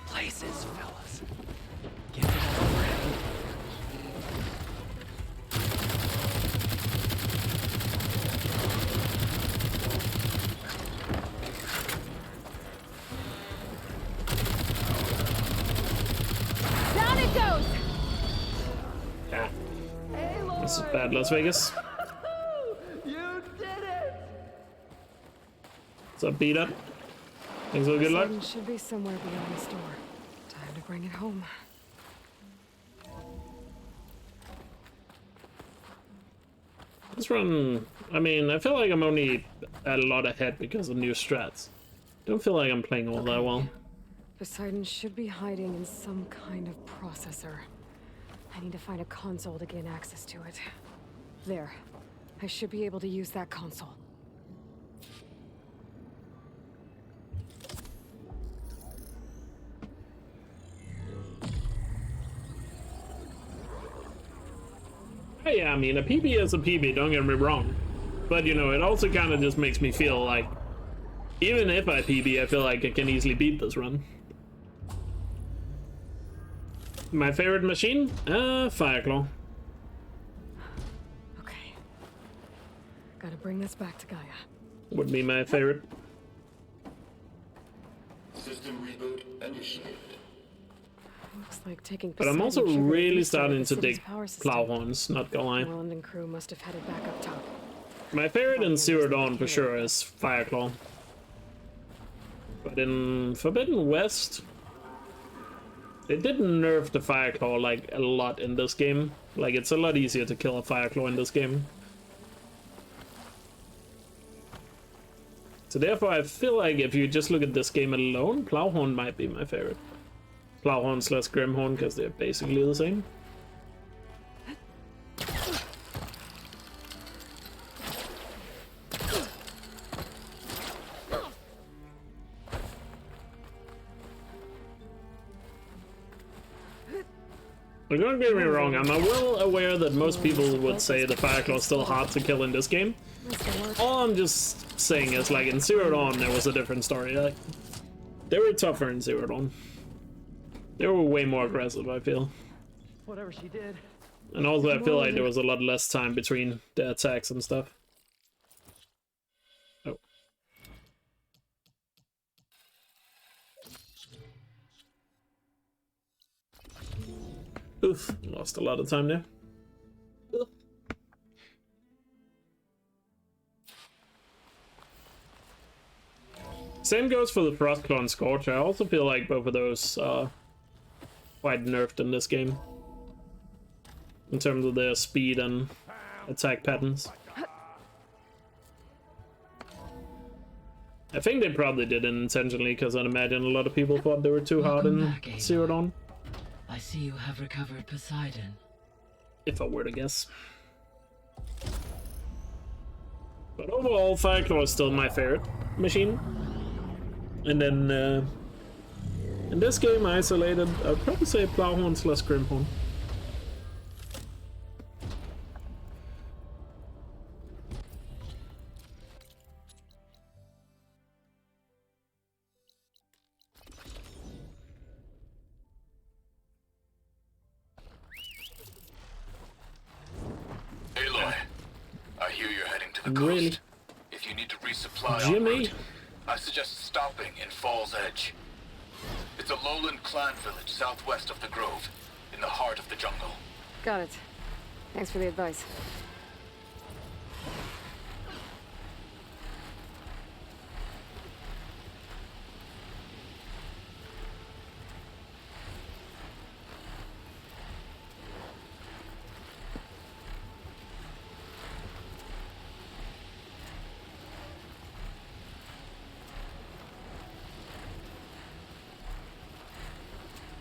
Places fell Bad Las Vegas. You did it! What's up, beat up? Things will good luck. Poseidon should be somewhere beyond the store. Time to bring it home. Let's run. I mean, I feel like I'm only a lot ahead because of new strats. Don't feel like I'm playing all that well. Poseidon should be hiding in some kind of processor. I need to find a console to gain access to it. There. I should be able to use that console. Hey, I mean, a PB is a PB, don't get me wrong. But, you know, it also kind of just makes me feel like, even if I PB, I feel like I can easily beat this run. My favorite machine? Fireclaw. Okay. Gotta bring this back to Gaia. Would be my favorite. System reboot initiated. Looks like taking But I'm also Poseidon really triggered starting to the dig city's power system. Plowhorns, not gonna lie. Roland and crew must have headed back up top. My favorite in Zero Dawn for sure is Fireclaw. But in Forbidden West, they did nerf the Fireclaw like a lot in this game. Like, it's a lot easier to kill a Fireclaw in this game. So therefore I feel like if you just look at this game alone, Plowhorn might be my favorite. Plowhorn / Grimhorn, because they're basically the same. Don't get me wrong, I'm well aware that most people would say the Fireclaw is still hard to kill in this game. All I'm just saying is, like, in Zero Dawn there was a different story. Like, they were tougher in Zero Dawn. They were way more aggressive, I feel. Whatever she did. And also I feel like there was a lot less time between the attacks and stuff. Oh. Oof, lost a lot of time there. Ugh. Same goes for the Frostclaw and Scorch. I also feel like both of those are quite nerfed in this game. In terms of their speed and attack patterns. I think they probably did it intentionally, because I'd imagine a lot of people thought they were too hard in Zero Dawn. I see you have recovered Poseidon. If I were to guess. But overall, Fireclaw is still my favorite machine. And then, in this game, isolated, I'd probably say Plowhorn / Grimhorn. Aloy, I hear you're heading to the Really? coast. If you need to resupply Jimmy? en route, I suggest stopping in Fall's Edge. It's a lowland clan village southwest of the Grove, in the heart of the jungle. Got it. Thanks for the advice.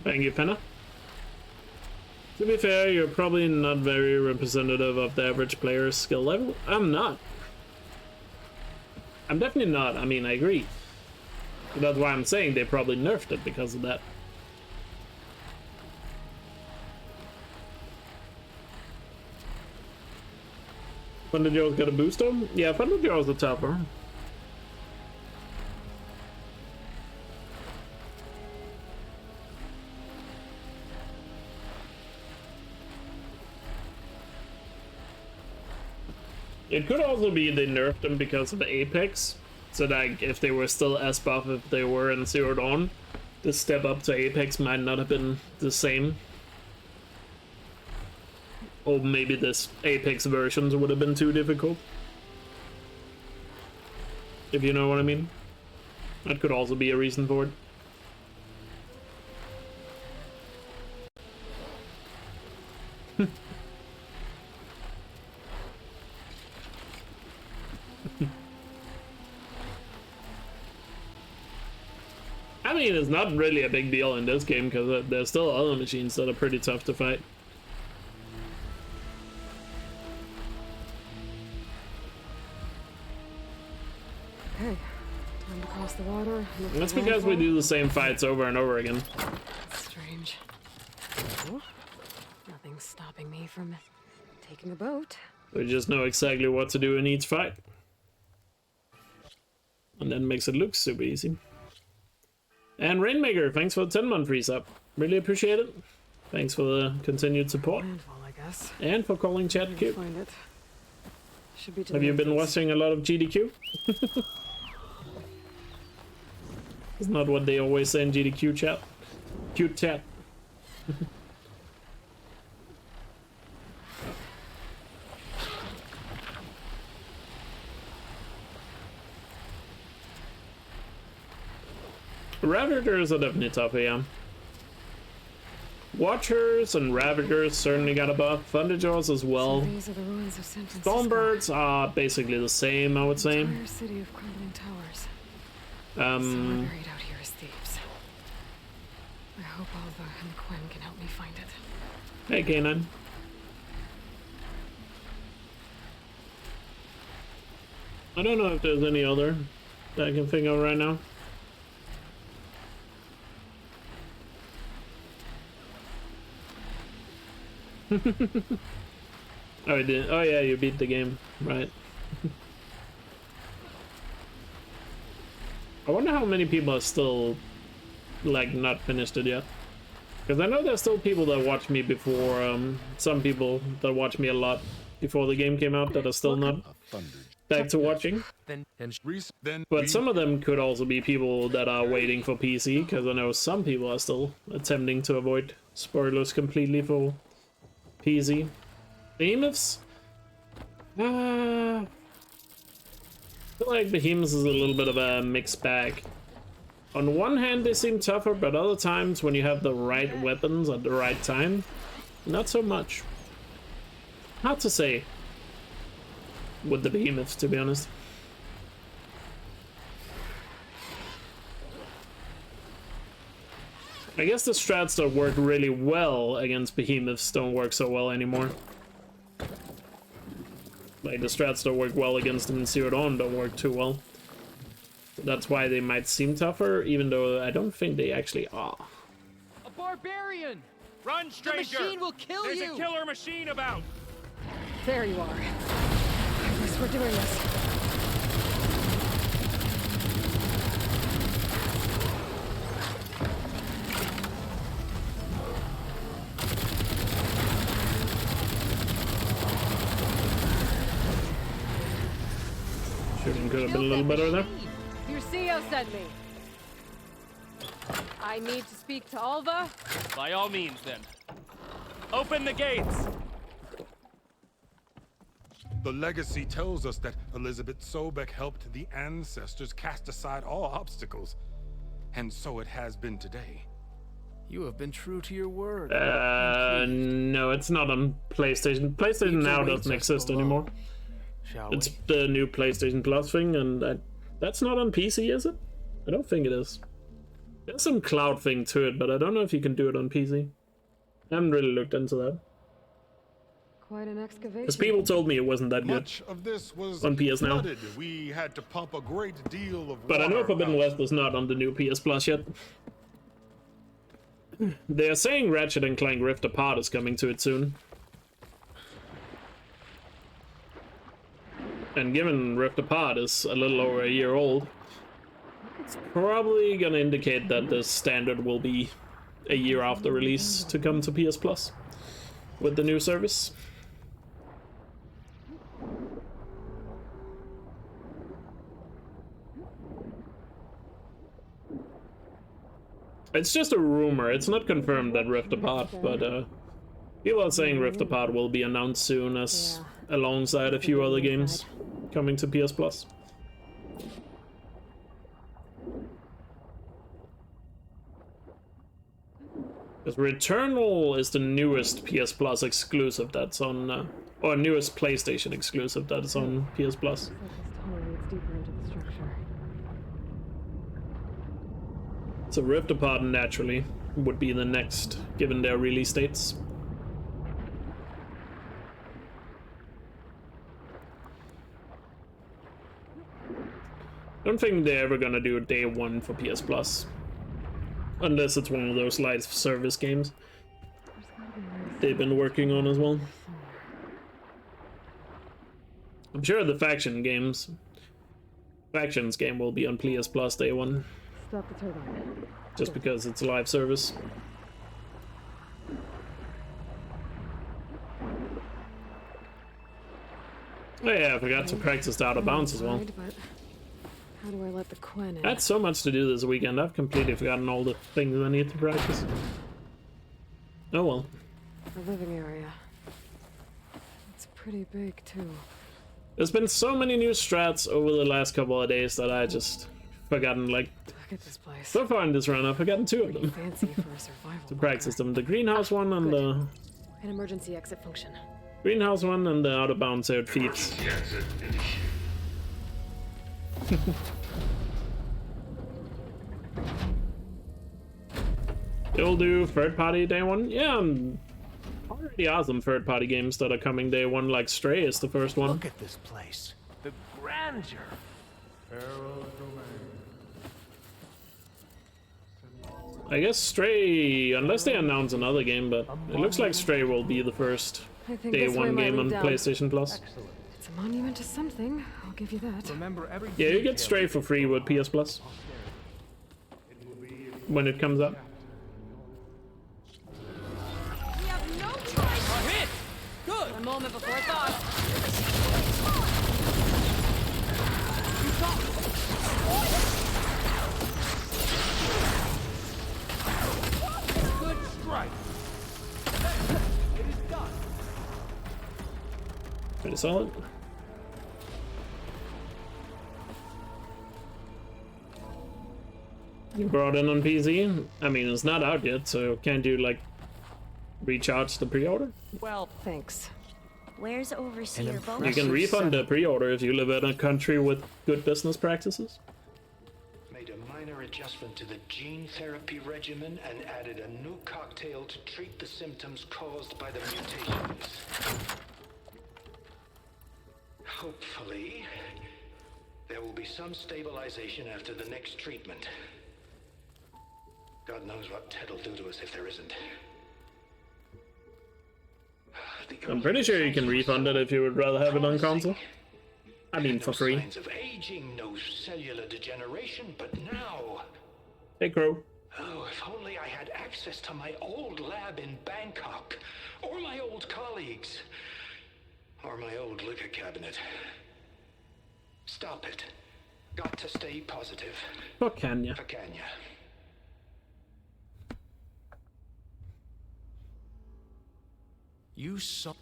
Thank you, Penna. To be fair, you're probably not very representative of the average player's skill level. I'm not. I'm definitely not. I mean, I agree. But that's why I'm saying they probably nerfed it because of that. $100 got a booster? Yeah, $100 a tougher. It could also be they nerfed them because of the Apex, so that if they were still as buff if they were in Zero Dawn, the step up to Apex might not have been the same. Or maybe this Apex versions would have been too difficult. If you know what I mean. That could also be a reason for it. I mean, it's not really a big deal in this game because there's still other machines that are pretty tough to fight. Okay, time to cross the water. That's because we do the same fights over and over again. Strange. Oh, nothing's stopping me from taking a boat. We just know exactly what to do in each fight. And that makes it look super easy. And Rainmaker, thanks for the 10-month resub. Really appreciate it. Thanks for the continued support. I guess. And for calling chat cute. Find it. Should be Have you been watching a lot of GDQ? It's not what they always say in GDQ chat. Cute chat. Ravagers are definitely tougher, yeah. Watchers and Ravagers certainly got a buff. Thunderjaws as well. So these are the ruins of San Francisco. Stormbirds are basically the same, I would say. Entire city of crumbling towers. Someone buried out here as thieves. I hope Alva and Quinn can help me find it. Hey, K9. I don't know if there's any other that I can think of right now. Oh, you did. Oh yeah, you beat the game, right? I wonder how many people are still like not finished it yet. Because I know there's still people that watch me before. Some people that watch me a lot before the game came out that are still not back to watching. But some of them could also be people that are waiting for PC. Because I know some people are still attempting to avoid spoilers completely for PC. Behemoths? I feel like Behemoths is a little bit of a mixed bag. On one hand, they seem tougher, but other times, when you have the right weapons at the right time, not so much. Hard to say with the Behemoths, to be honest. I guess the strats that work really well against Behemoths don't work so well anymore. Like, the strats that work well against them in Zero Dawn don't work too well. That's why they might seem tougher, even though I don't think they actually are. A barbarian! Run, stranger! The machine will kill There's you! a killer machine about! There you are. I guess we're doing this. Shooting could have been a little better there. Your CEO sent me. I need to speak to Alva. By all means, then. Open the gates! The legacy tells us that Elizabeth Sobek helped the ancestors cast aside all obstacles. And so it has been today. You have been true to your word. No, it's not on PlayStation. PlayStation Now doesn't exist anymore. It's the new PlayStation Plus thing, and that's not on PC, is it? I don't think it is. There's some cloud thing to it, but I don't know if you can do it on PC. I haven't really looked into that. Quite an excavation. Because people told me it wasn't that good Much of this was on PS Now. flooded. We had to pump a great deal of But I know water Forbidden out. West is not on the new PS Plus yet. They are saying Ratchet and Clank Rift Apart is coming to it soon. And given Rift Apart is a little over a year old, it's probably gonna indicate that the standard will be a year after release to come to PS Plus with the new service. It's just a rumor. It's not confirmed that Rift Apart, but People are saying Rift Apart will be announced soon, as alongside a few other games coming to PS Plus. Because Returnal is the newest PS Plus exclusive that's on, or newest PlayStation exclusive that is on PS Plus. So Rift Apart naturally would be the next, given their release dates. I don't think they're ever gonna do day one for PS Plus. Unless it's one of those live service games they've been working on as well. I'm sure the Factions game will be on PS Plus day one. Stop the turbine. Just because it's a live service. Oh yeah, I forgot to practice the out of bounds as well. How do I let the Quen in? I had so much to do this weekend, I've completely forgotten all the things I need to practice. Oh well. The living area. It's pretty big too. There's been so many new strats over the last couple of days that I just forgotten, like, look at this place. So far in this run, I've forgotten two of them. Fancy for a survival to practice them. The greenhouse one and the... An emergency exit function. Greenhouse one and the out of bounds aired feeds. You'll do third party day one? Yeah, already awesome third party games that are coming day one, like Stray is the first one. Look at this place. The grandeur. I guess Stray, unless they announce another game, but it looks like Stray will be the first day one game on PlayStation Plus. It's a monument to something, I'll give you that. Yeah, you get Stray for free with PS Plus when it comes out. We have no choice. Good. A moment before thought. Good strike. It is done. Pretty solid. You brought in on PC? I mean, it's not out yet, so can't you, like, recharge the pre-order? Well, thanks. Where's Overseer Bo? You can refund the pre-order if you live in a country with good business practices. Made a minor adjustment to the gene therapy regimen and added a new cocktail to treat the symptoms caused by the mutations. Hopefully, there will be some stabilization after the next treatment. God knows what Ted'll do to us if there isn't. I'm pretty sure you can refund it if you would rather have it on console. I mean, for free. Signs of aging, no cellular degeneration, but now... Hey, Crow. Oh, if only I had access to my old lab in Bangkok, or my old colleagues, or my old liquor cabinet. Stop it. Got to stay positive. For Kenya. For Kenya. You saw...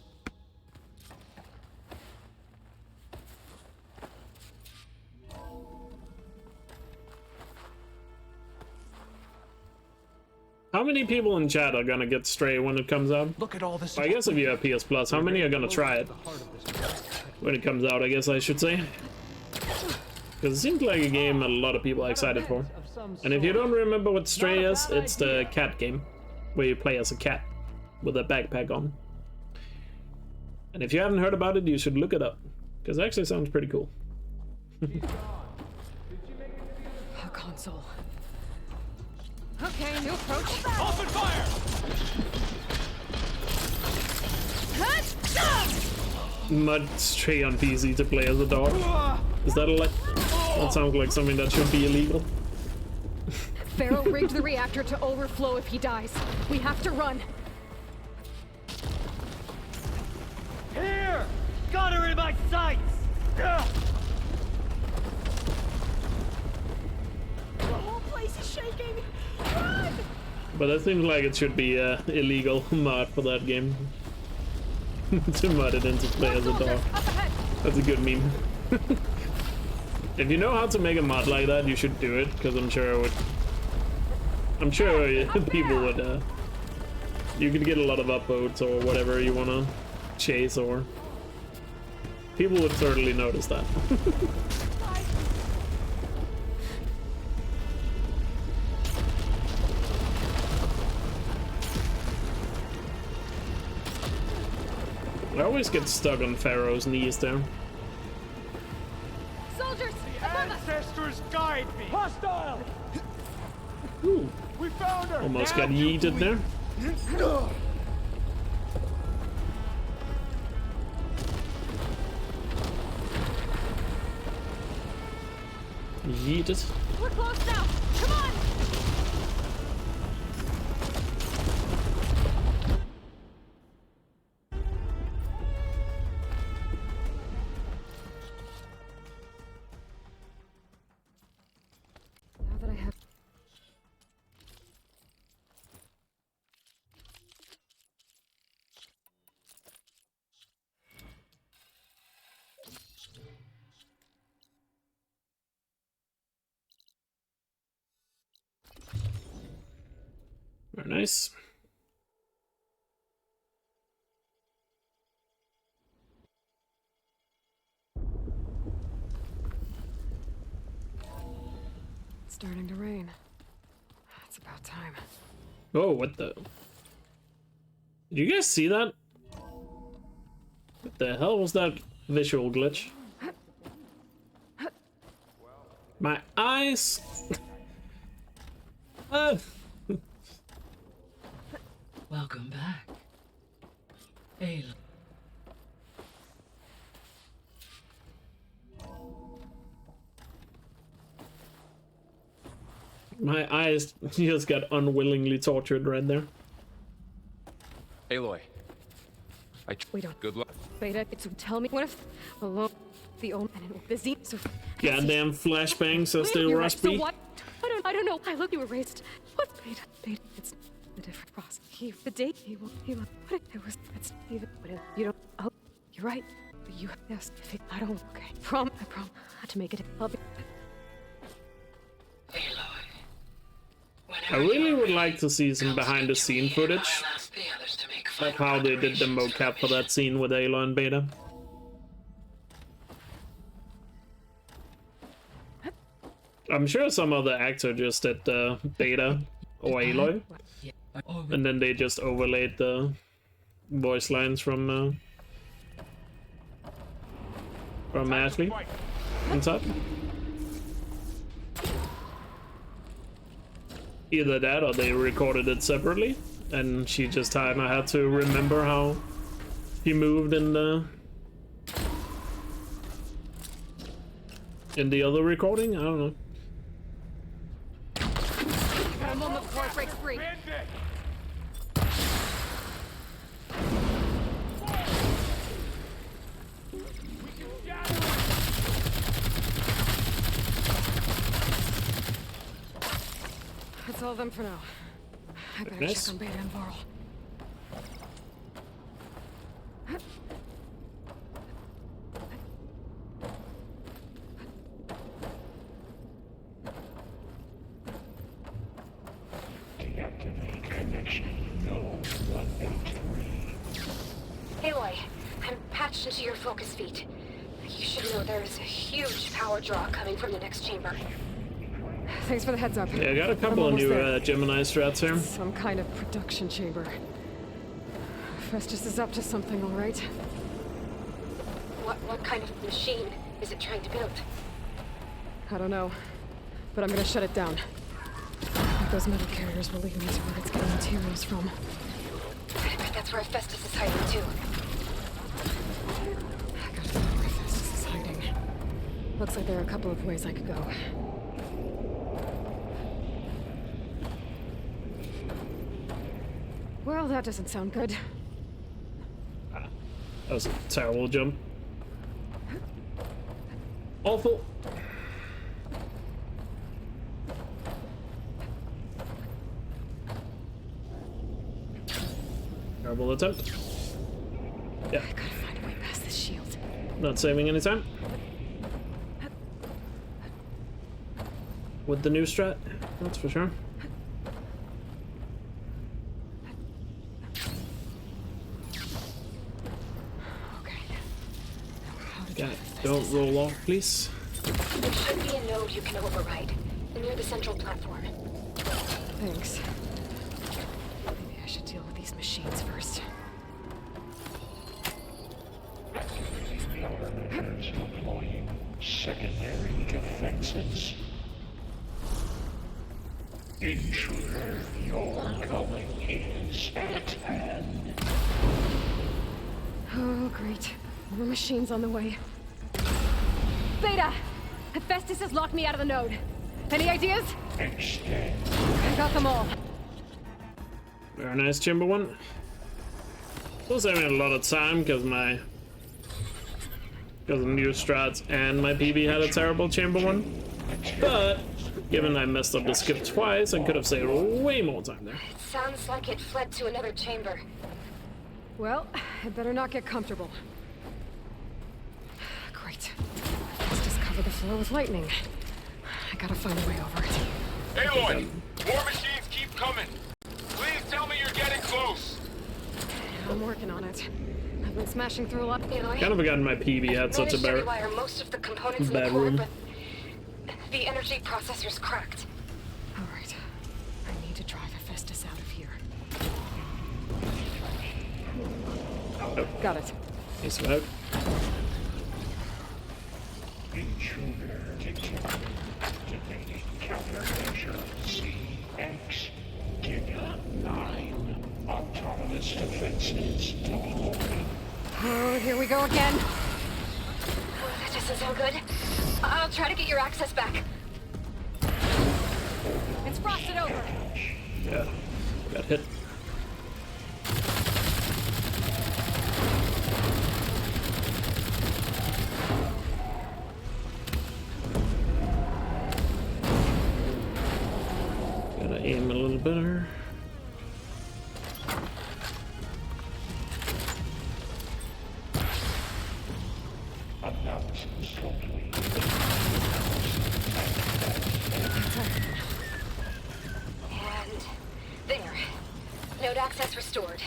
How many people in chat are gonna get Stray when it comes out? Look at all this. I guess if you have PS Plus, how many are gonna try it when it comes out, I guess I should say. Because it seems like a game a lot of people are excited for. And if you don't remember what Stray is, it's the cat game, where you play as a cat with a backpack on. And if you haven't heard about it, you should look it up, because it actually sounds pretty cool. A console. Okay, new approach. Open fire! Mud Stray on PC to play as a dog. Is that that sounds like something that should be illegal. Pharaoh rigged the reactor to overflow if he dies. We have to run. Here! Got her in my sights! The whole place is shaking! Run! But I think like it should be illegal mod for that game. To mod it into play as a dog. That's a good meme. If you know how to make a mod like that, you should do it, because I'm sure people would you could get a lot of upvotes or whatever you wanna chase, or people would certainly notice that. I always get stuck on Pharaoh's knees there. Soldiers! The ancestors guide me! Hostile! Ooh. We found her! Almost Now got yeeted there. Yeeted. We're close now! Come on! Now that I have... Very nice. It's starting to rain. It's about time. Oh, what the? Did you guys see that? What the hell was that visual glitch? My eyes. Welcome back. Aloy. My eyes just got unwillingly tortured right there. Aloy. We don't. Good luck. Beta, it's tell me what if alone the omen and busy so Goddamn flashbangs are still you're right, rusty. So what? I don't know. I look you erased. What's Beta? It's a different process. The date he what it was it's even but you don't you're right. You yes, I don't okay. I promise to make it I'll be I really would like to see some behind the scene footage. Like how they did the mocap for that scene with Aloy and Beta. I'm sure some other actor just did Beta or Aloy. And then they just overlaid the voice lines from Ashley on top. Either that or they recorded it separately and she just had to remember how he moved in the other recording. I don't know. Got a moment before it breaks free. That's all of them for now. I better check on Beta and Varl. Deactivate connection. No 183. Aloy, I'm patched into your focus feed. You should know there is a huge power draw coming from the next chamber. Thanks for the heads up. Yeah, I got a couple of new Gemini strats here. Some kind of production chamber. Festus is up to something, all right? What kind of machine is it trying to build? I don't know, but I'm gonna shut it down. Those metal carriers will lead me to where it's getting materials from. I bet that's where Festus is hiding too. I gotta know where Festus is hiding. Looks like there are a couple of ways I could go. Well, that doesn't sound good. That was a terrible jump. Awful. Terrible attempt. Yeah. I gotta find a way past this shield. Not saving any time. With the new strat, that's for sure. God, don't roll off, please. There should be a node you can override near the central platform. Thanks. Maybe I should deal with these machines first. Deploying secondary defenses. Intruder, your coming is at hand. Oh, great. More machines on the way. Beta! Hephaestus has locked me out of the node. Any ideas? Extend. I got them all. Very nice, Chamber 1. Still saving a lot of time because of new strats and my PB had a terrible Chamber 1. But given I messed up the skip twice, I could have saved way more time there. It sounds like it fled to another chamber. Well, I better not get comfortable. Great. Let's just cover the floor with lightning. I gotta find a way over it. Aloy! More machines keep coming! Please tell me you're getting close! I'm working on it. I've been smashing through a lot. Aloy, Kind of forgotten my PB had such a bad rewire most of the components in the core, but the energy processor's cracked. All right. I need to drive Hephaestus out of here. Oh. Got it. He's smoke. Intruder detected. Activating countermeasure CX. Giga 9. Autonomous defenses deployed. Oh, here we go again. That doesn't sound good. I'll try to get your access back. It's frosted over. Yeah, got hit. Gotta aim a little better. Analysis complete. And there. Node access restored.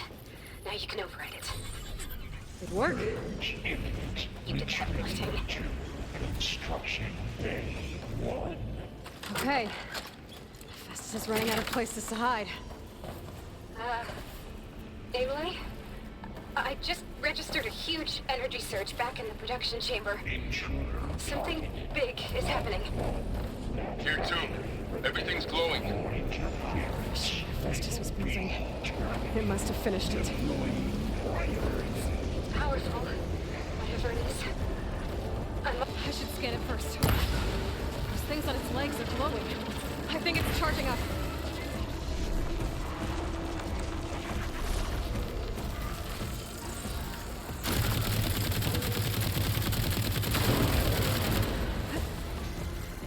Now you can override it. It worked. You did everything. Construction Bay 1. Okay. Hephaestus is running out of places to hide. Aloy? I just registered a huge energy surge back in the production chamber. Something big is happening. Here too. Everything's glowing. Hephaestus was moving. It must have finished it. Powerful. Whatever it is. I should scan it first. Those things on its legs are glowing. I think it's charging up.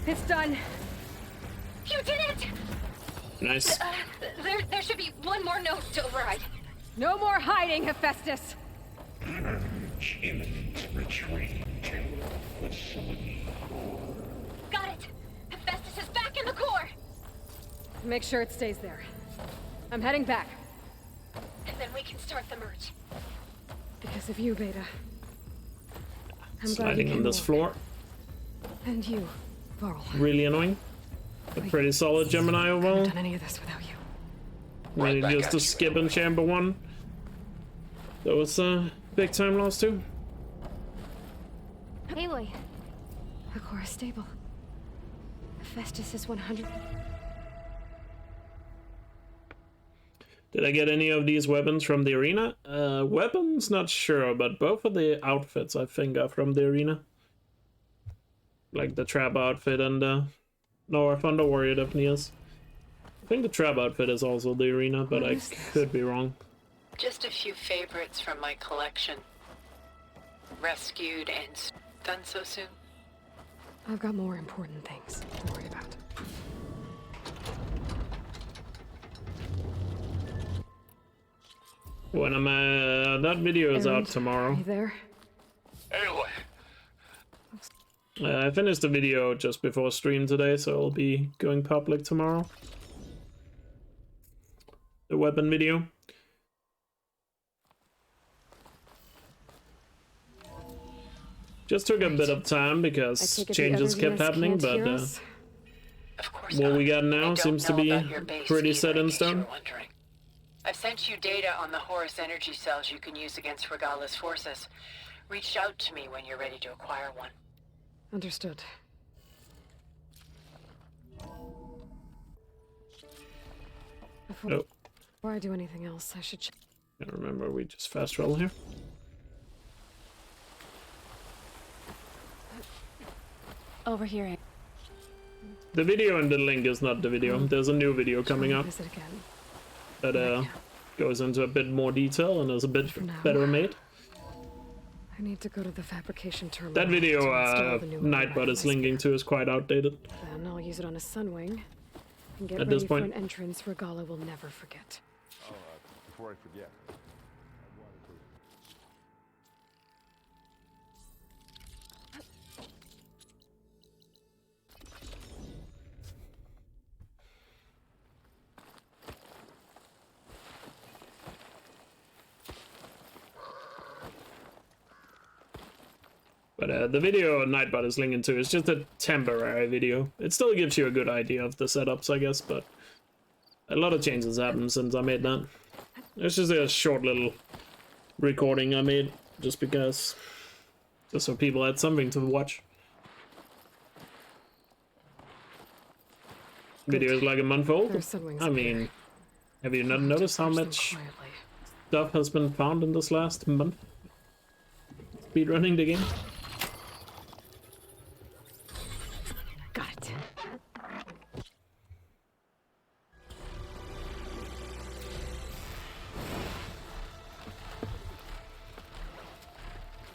It's done. You did it! Nice. There should be one more node to override. No more hiding, Hephaestus! Imminent retreat to facility. Got it! Hephaestus is back in the core! Make sure it stays there. I'm heading back. And then we can start the merge. Because of you, Beta. I'm Sliding on this floor. And you, Varl. Really annoying. A pretty solid Gemini overall. I haven't done any of this without you. Really just to skip in chamber 1. That was a big time loss too. Aloy. The core is stable. Hephaestus is 100. Did I get any of these weapons from the arena? Weapons, not sure, but both of the outfits I think are from the arena. Like the trap outfit and no, Thunder Warrior definitely is. I think the trap outfit is also the arena, but I could be wrong. Just a few favorites from my collection. Rescued and done so soon. I've got more important things to worry about. When am that video is out tomorrow. Are you there? Aloy! I finished the video just before stream today, so it'll be going public tomorrow. The weapon video. Just took a bit of time because changes kept happening, but what we got now seems to be pretty set in stone. I've sent you data on the Horus energy cells you can use against Regala's forces. Reach out to me when you're ready to acquire one. Understood. Before I do anything else, I should check. I remember we just fast travel here. Over here. The video in the link is not the video. There's a new video coming up that goes into a bit more detail and is a bit better made. I need to go to the fabrication terminal. That video Nightbot is linking to is quite outdated. Then I'll use it on a Sunwing and get At ready this point. for an entrance Regala will never forget. Oh, before I forget. But the video Nightbot is linking to is just a temporary video. It still gives you a good idea of the setups, I guess, but a lot of changes happened since I made that. It's just a short little recording I made, just because, just so people had something to watch. Video is like a month old. I mean, have you not noticed how much stuff has been found in this last month? Speedrunning the game. Got it.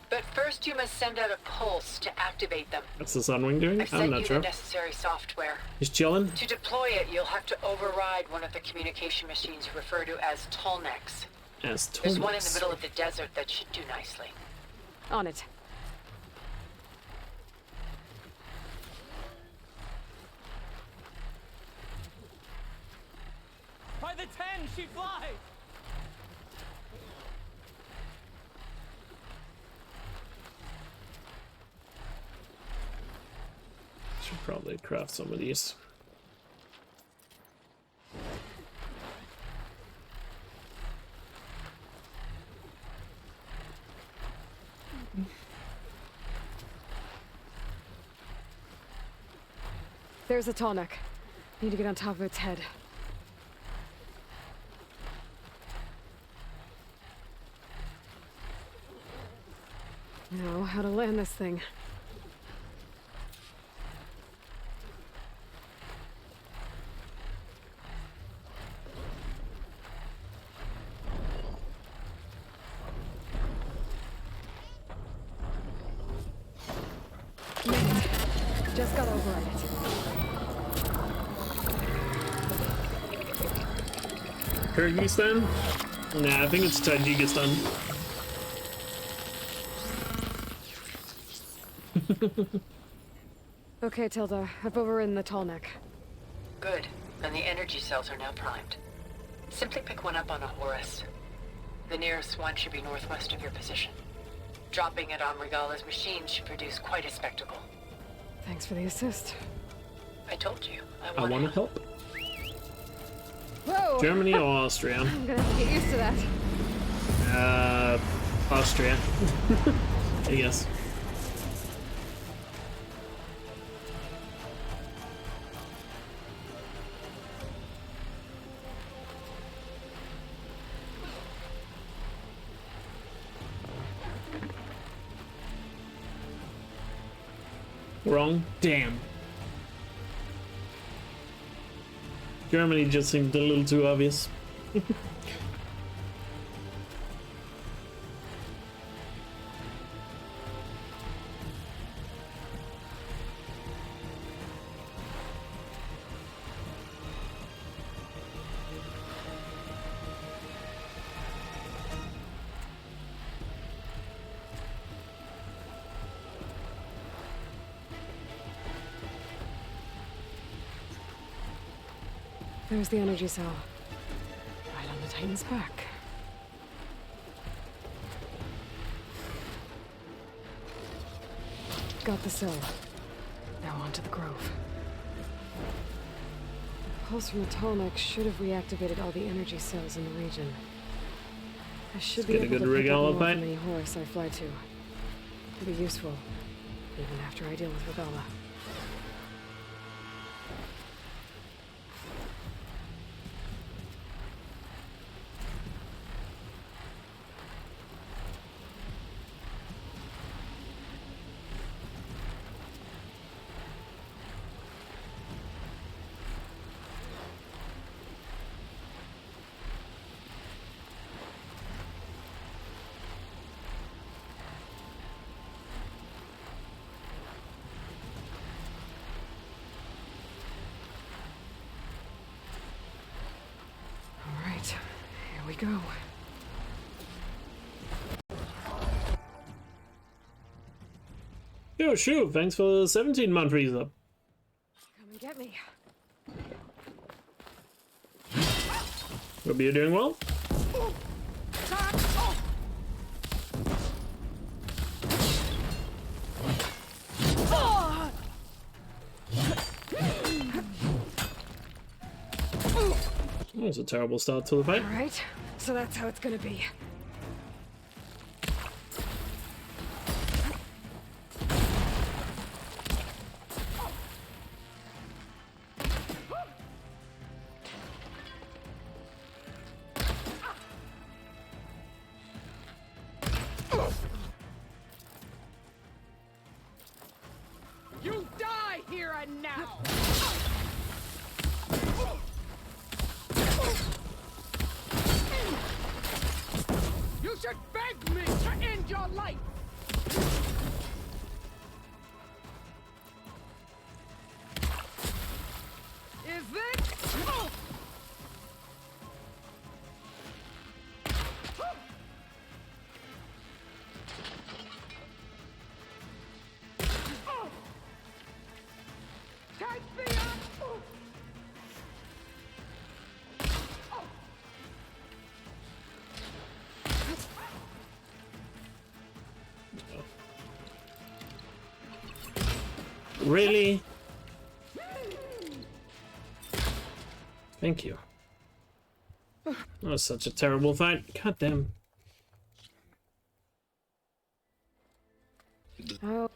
But first you must send out a pulse to activate them. What's the Sunwing doing? I've I'm sent not you sure. the necessary software. He's chilling. To deploy it, you'll have to override one of the communication machines referred to as Tolnecs. There's one in the middle of the desert that should do nicely. On it. By the 10, she flies! Should probably craft some of these. There's a tall neck. Need to get on top of its head. Know how to land this thing. Just got override it. Kyrgyzstan? Nah, I think it's Tajikistan. Okay, Tilda. I've overridden the tall neck. Good. And the energy cells are now primed. Simply pick one up on a Horus. The nearest one should be northwest of your position. Dropping it on Regala's machine should produce quite a spectacle. Thanks for the assist. I told you. I want to help. Whoa! Germany or Austria? I'm gonna have to get used to that. Austria. I guess. Wrong? Damn. Germany just seemed a little too obvious. There's the energy cell. Right on the Titan's back. Got the cell. Now onto the Grove. The pulse from the Tolmec should have reactivated all the energy cells in the region. I should be able to pick up more from any horse I fly to. It'll be useful, even after I deal with Regala. Here we go. Yo, Shu, thanks for the 17-month resub. Come and get me. Hope you're doing well. That was a terrible start to the fight. All right, so that's how it's gonna be. You die here and now! You should beg me to end your life! Is it? Take me up! Really? Thank you. That was such a terrible fight. God damn. Oh,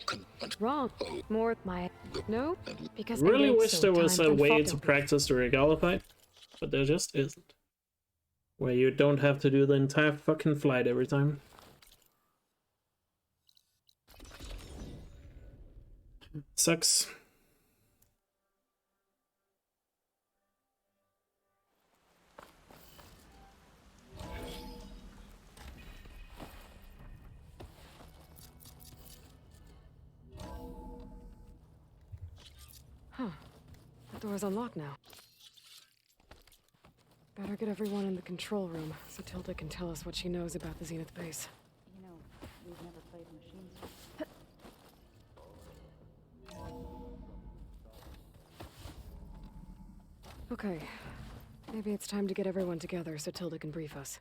wrong. More my no, because Really wish there was a way to practice the Regala fight, but there just isn't. Where you don't have to do the entire fucking flight every time. Sucks. Huh. The door's unlocked now. Better get everyone in the control room so Tilda can tell us what she knows about the Zenith base. You know, we've never played machines. Okay. Maybe it's time to get everyone together so Tilda can brief us.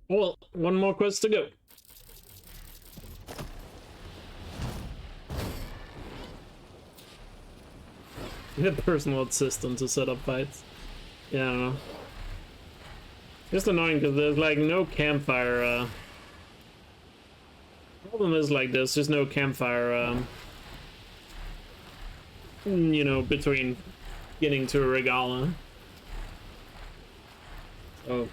Well, one more quest to go. A personal assistant to set up fights. Yeah, I don't know. Just annoying because there's like no campfire. Problem is like there's just no campfire. You know, between getting to a Regala. Oh.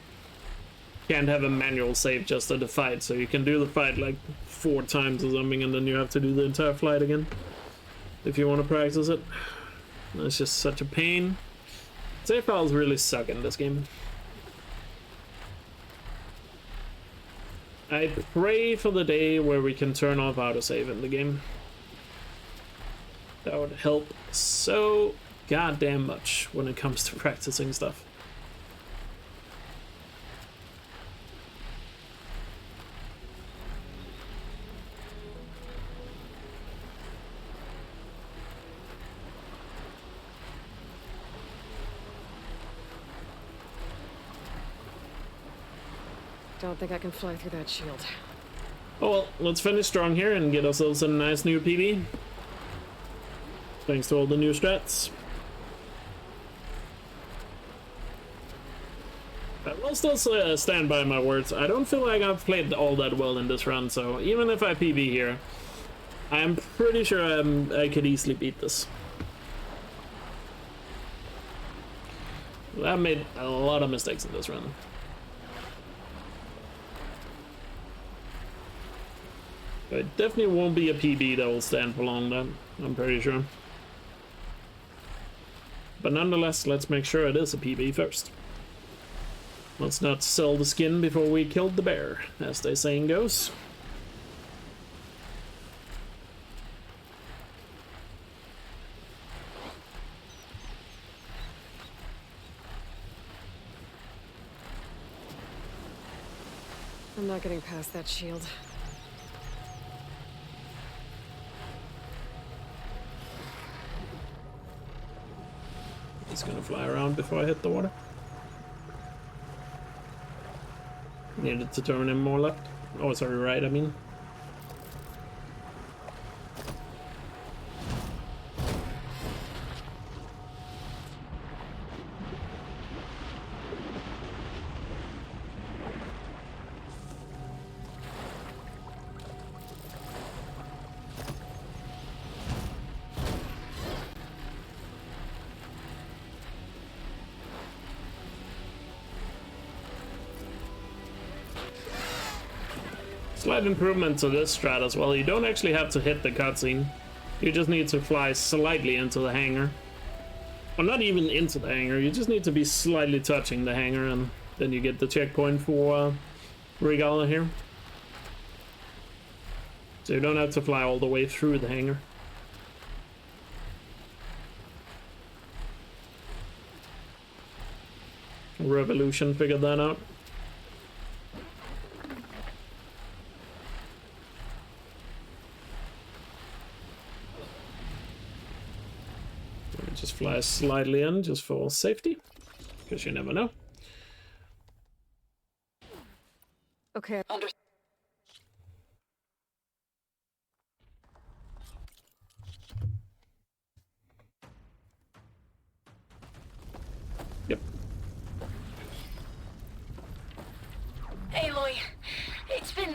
Can't have a manual save just at the fight, so you can do the fight like 4 times or something, and then you have to do the entire flight again if you want to practice it. It's just such a pain. Save files really suck in this game. I pray for the day where we can turn off autosave in the game. That would help so goddamn much when it comes to practicing stuff. Don't think I can fly through that shield. Oh well, let's finish strong here and get ourselves a nice new PB. Thanks to all the new strats. I will still stand by my words. I don't feel like I've played all that well in this run, so even if I PB here, I'm pretty sure I could easily beat this. I've made a lot of mistakes in this run. But it definitely won't be a PB that will stand for long, then, I'm pretty sure. But nonetheless, let's make sure it is a PB first. Let's not sell the skin before we killed the bear, as the saying goes. I'm not getting past that shield. He's gonna fly around before I hit the water. Needed to turn him more left. Oh, sorry, right, I mean. Slight improvement to this strat as well. You don't actually have to hit the cutscene. You just need to fly slightly into the hangar. Well, not even into the hangar. You just need to be slightly touching the hangar, and then you get the checkpoint for Regala here. So you don't have to fly all the way through the hangar. Revolution figured that out. Just fly slightly in, just for safety, because you never know. Okay. Yep. Aloy, it's been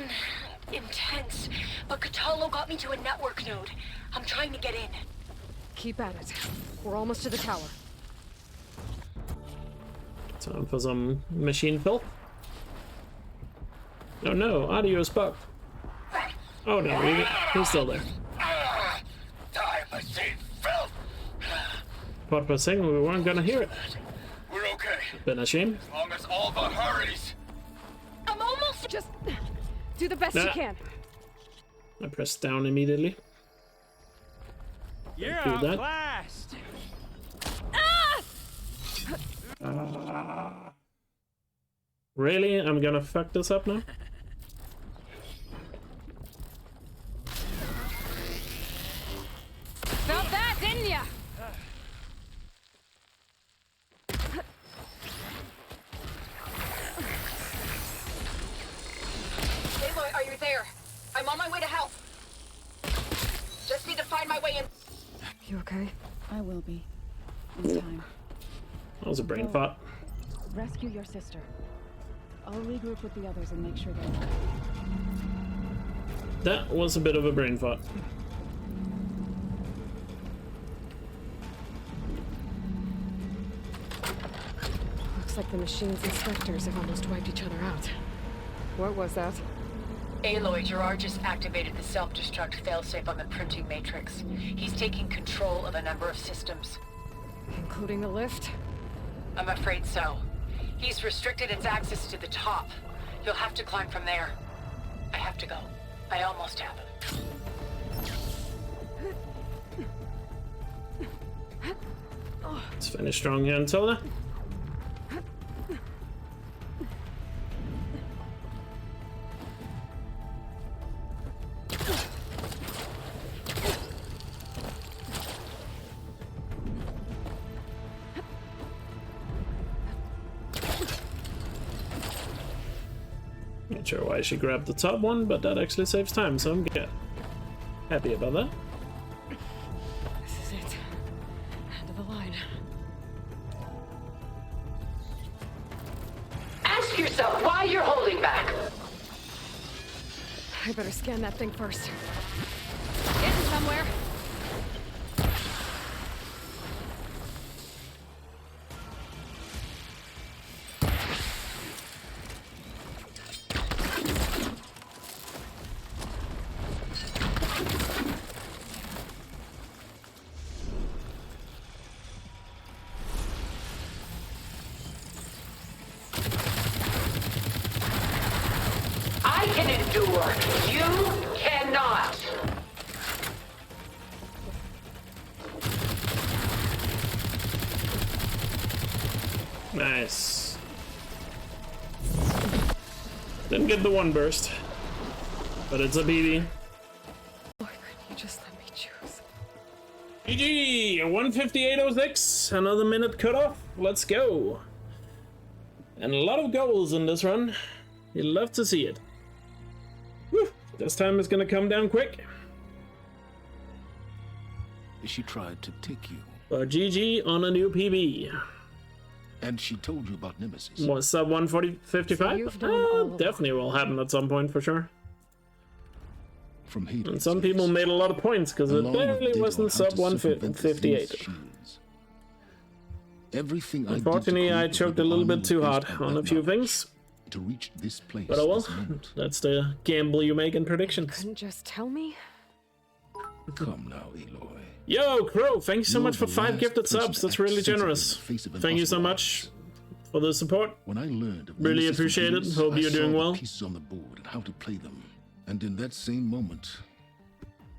intense, but Kotallo got me to a network node. I'm trying to get in. Keep at it. We're almost to the tower. Time for some machine filth. Oh no, audio's bugged. Oh no, he's still there. Die, machine filth! What was saying we weren't gonna hear it. We're okay. Been a shame. As long as Alva hurries. I'm almost. Just do the best you can. I pressed down immediately. You're do that. outclassed. Really? I'm gonna fuck this up now? Felt that, didn't ya? Aloy, are you there? I'm on my way to help. Just need to find my way in. You okay? I will be. In time. That was a brain fart. Rescue your sister. I'll regroup with the others and make sure they're okay. That was a bit of a brain fart. Looks like the machine's inspectors have almost wiped each other out. What was that? Aloy, Gerard just activated the self-destruct failsafe on the printing matrix. He's taking control of a number of systems. Including the lift? I'm afraid so. He's restricted its access to the top. You'll have to climb from there. I have to go. I almost have him. Let's finish strong here, Antilda. Not sure why she grabbed the top one, but that actually saves time, so I'm good. Happy about that. This is it. End of the line. Ask yourself why you're holding back. I better scan that thing first. Getting somewhere. I can endure. You cannot. Nice. Didn't get the one burst, but it's a BB. Why couldn't you just let me choose? GG! 158.06. Another minute cutoff. Let's go. And a lot of goals in this run. You'd love to see it. Whew. This time it's gonna come down quick. She tried to take you. But GG on a new PB. And she told you about Nemesis. What, sub 140.55? Definitely will happen at some point for sure. From Hades, and some people made a lot of points because it barely wasn't sub 158. Everything Unfortunately, I choked a little bit too hard on a few things. To reach this place, but oh well, that's the gamble you make in predictions. You couldn't just tell me? Come now, Aloy. Yo, Crow, thank you so much for 5 gifted subs. That's really generous. Thank you so much for the support. When I learned of really appreciate it. Hope you're doing well. Pieces on the board and how to play them. And in that same moment,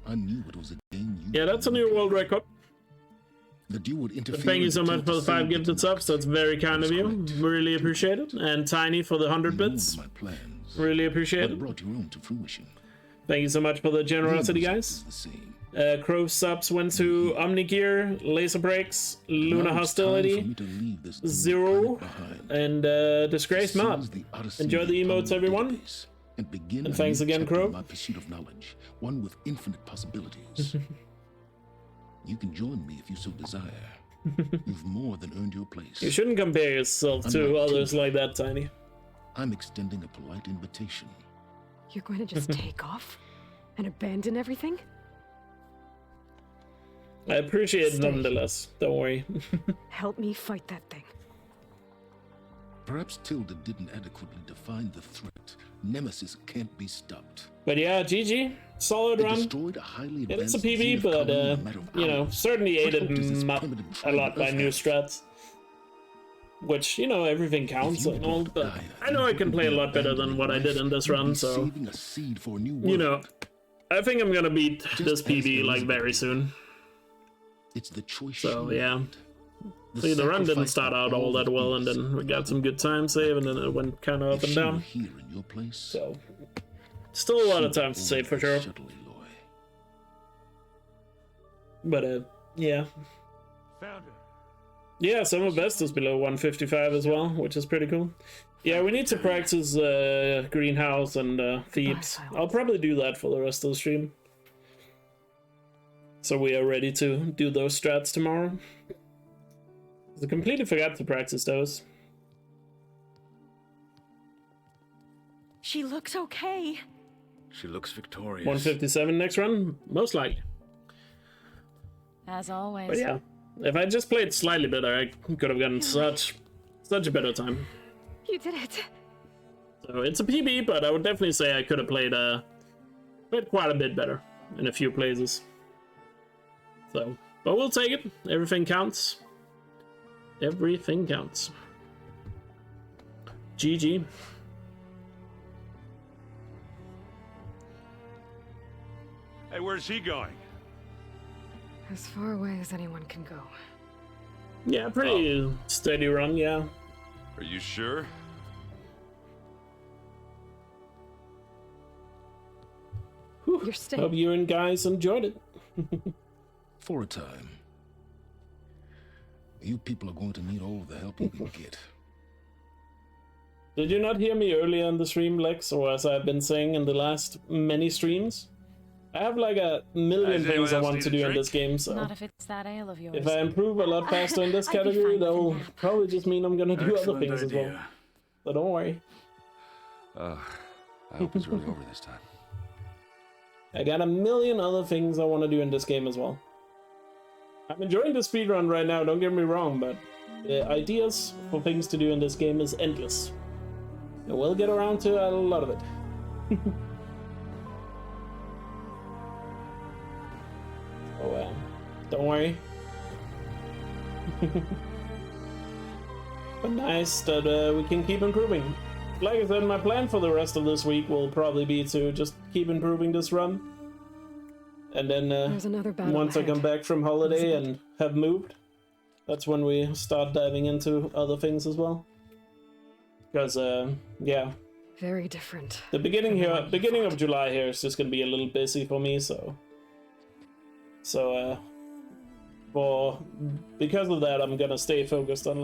I knew it was a game you that's a new world record. That you would interfere. Thank you so much for the 5 gifted subs. That's very kind of you. Really appreciate it. And Tiny for the 100 bits. Really appreciate it. Brought your own to fruition. Thank you so much for the generosity, guys. Crow subs went to Omnigear, Laser Breaks, Luna Hostility, Zero, and Disgrace Mod. Enjoy the emotes, everyone. And thanks again, Crow. My pursuit of knowledge, one with infinite possibilities. You can join me if you so desire. You've more than earned your place. You shouldn't compare yourself to others like that, Tiny. I'm extending a polite invitation. You're going to just take off and abandon everything? I appreciate it nonetheless. Don't worry. Help me fight that thing. Perhaps Tilda didn't adequately define the threat. Nemesis can't be stopped. But yeah, GG. Solid run. It's a PB, but you know, certainly aided a lot by new strats. Which, you know, everything counts and all, but I know I can play a lot better than what I did in this run, so you know, I think I'm gonna beat this PB like very soon. It's the choice. So yeah. See, the run didn't start out all that well, and then we got some good time save, and then it went kind of up and down. So, still a lot of time to save for sure. But yeah. Found it. Yeah, some of best is below 155 as well, which is pretty cool. Yeah, we need to practice Greenhouse and Thebes. I'll probably do that for the rest of the stream. So we are ready to do those strats tomorrow. I completely forgot to practice those. She looks okay. She looks victorious. 157 next run? Most likely. As always. But yeah, if I just played slightly better, I could have gotten such a better time. You did it. So it's a PB, but I would definitely say I could have played quite a bit better in a few places. So, but we'll take it. Everything counts. Everything counts. GG. Hey, where's he going? As far away as anyone can go. Yeah, pretty steady run, yeah. Are you sure? Whew. You're staying. Hope you and guys enjoyed it. For a time. You people are going to need all the help you can get. Did you not hear me earlier in the stream, Lex, or as I've been saying in the last many streams? I have like a million things I want to do in this game, so... Not if it's that ale of yours. If I improve a lot faster in this category, that'll probably just mean I'm gonna do other things as well. So don't worry. I hope it's really over this time. I got a million other things I want to do in this game as well. I'm enjoying the speedrun right now, don't get me wrong, but the ideas for things to do in this game is endless. And we'll get around to a lot of it. Oh, don't worry. But nice that we can keep improving. Like I said, my plan for the rest of this week will probably be to just keep improving this run. And then once I come back from holiday and have moved, that's when we start diving into other things as well. Because, yeah. Very different. The beginning of July here is just going to be a little busy for me, so... because of that, I'm gonna stay focused on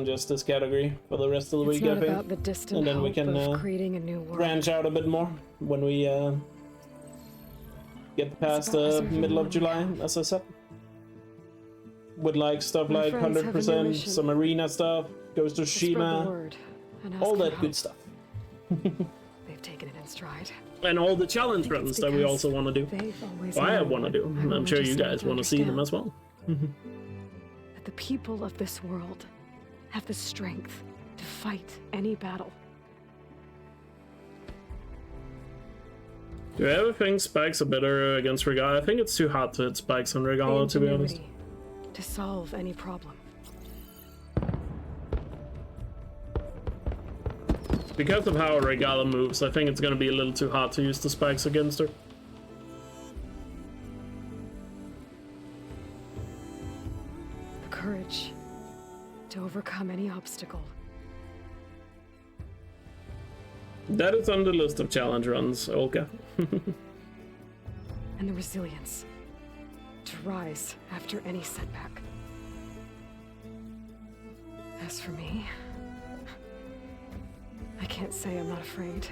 just this category for the rest of the week, I think. And then we can branch out a bit more when we get past the middle of July, as I said. With like stuff like 100%, some arena stuff, goes to Shima, all that good stuff. They've taken it in stride. And all the challenge runs that we also want to do. I want to do. I'm sure you guys want to see them as well. That the people of this world have the strength to fight any battle. Do you ever think spikes are better against Regala? I think it's too hard to hit spikes on Regala, to be honest. To solve any problem. Because of how Regala moves, I think it's going to be a little too hard to use the spikes against her. The courage to overcome any obstacle. That is on the list of challenge runs, Olga. And the resilience to rise after any setback. As for me, I can't say I'm not afraid.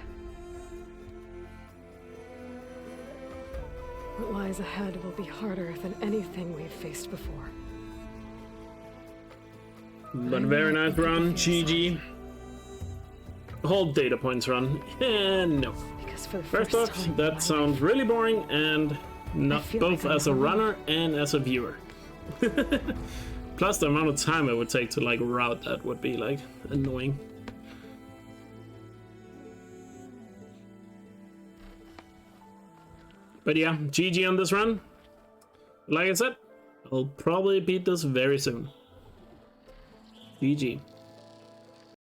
What lies ahead will be harder than anything we've faced before. But very nice run, GG. Hold data points run. No. First off, that sounds really boring and not both as a runner and as a viewer. Plus the amount of time it would take to like route that would be like annoying. But yeah, GG on this run. Like I said, I'll probably beat this very soon. GG.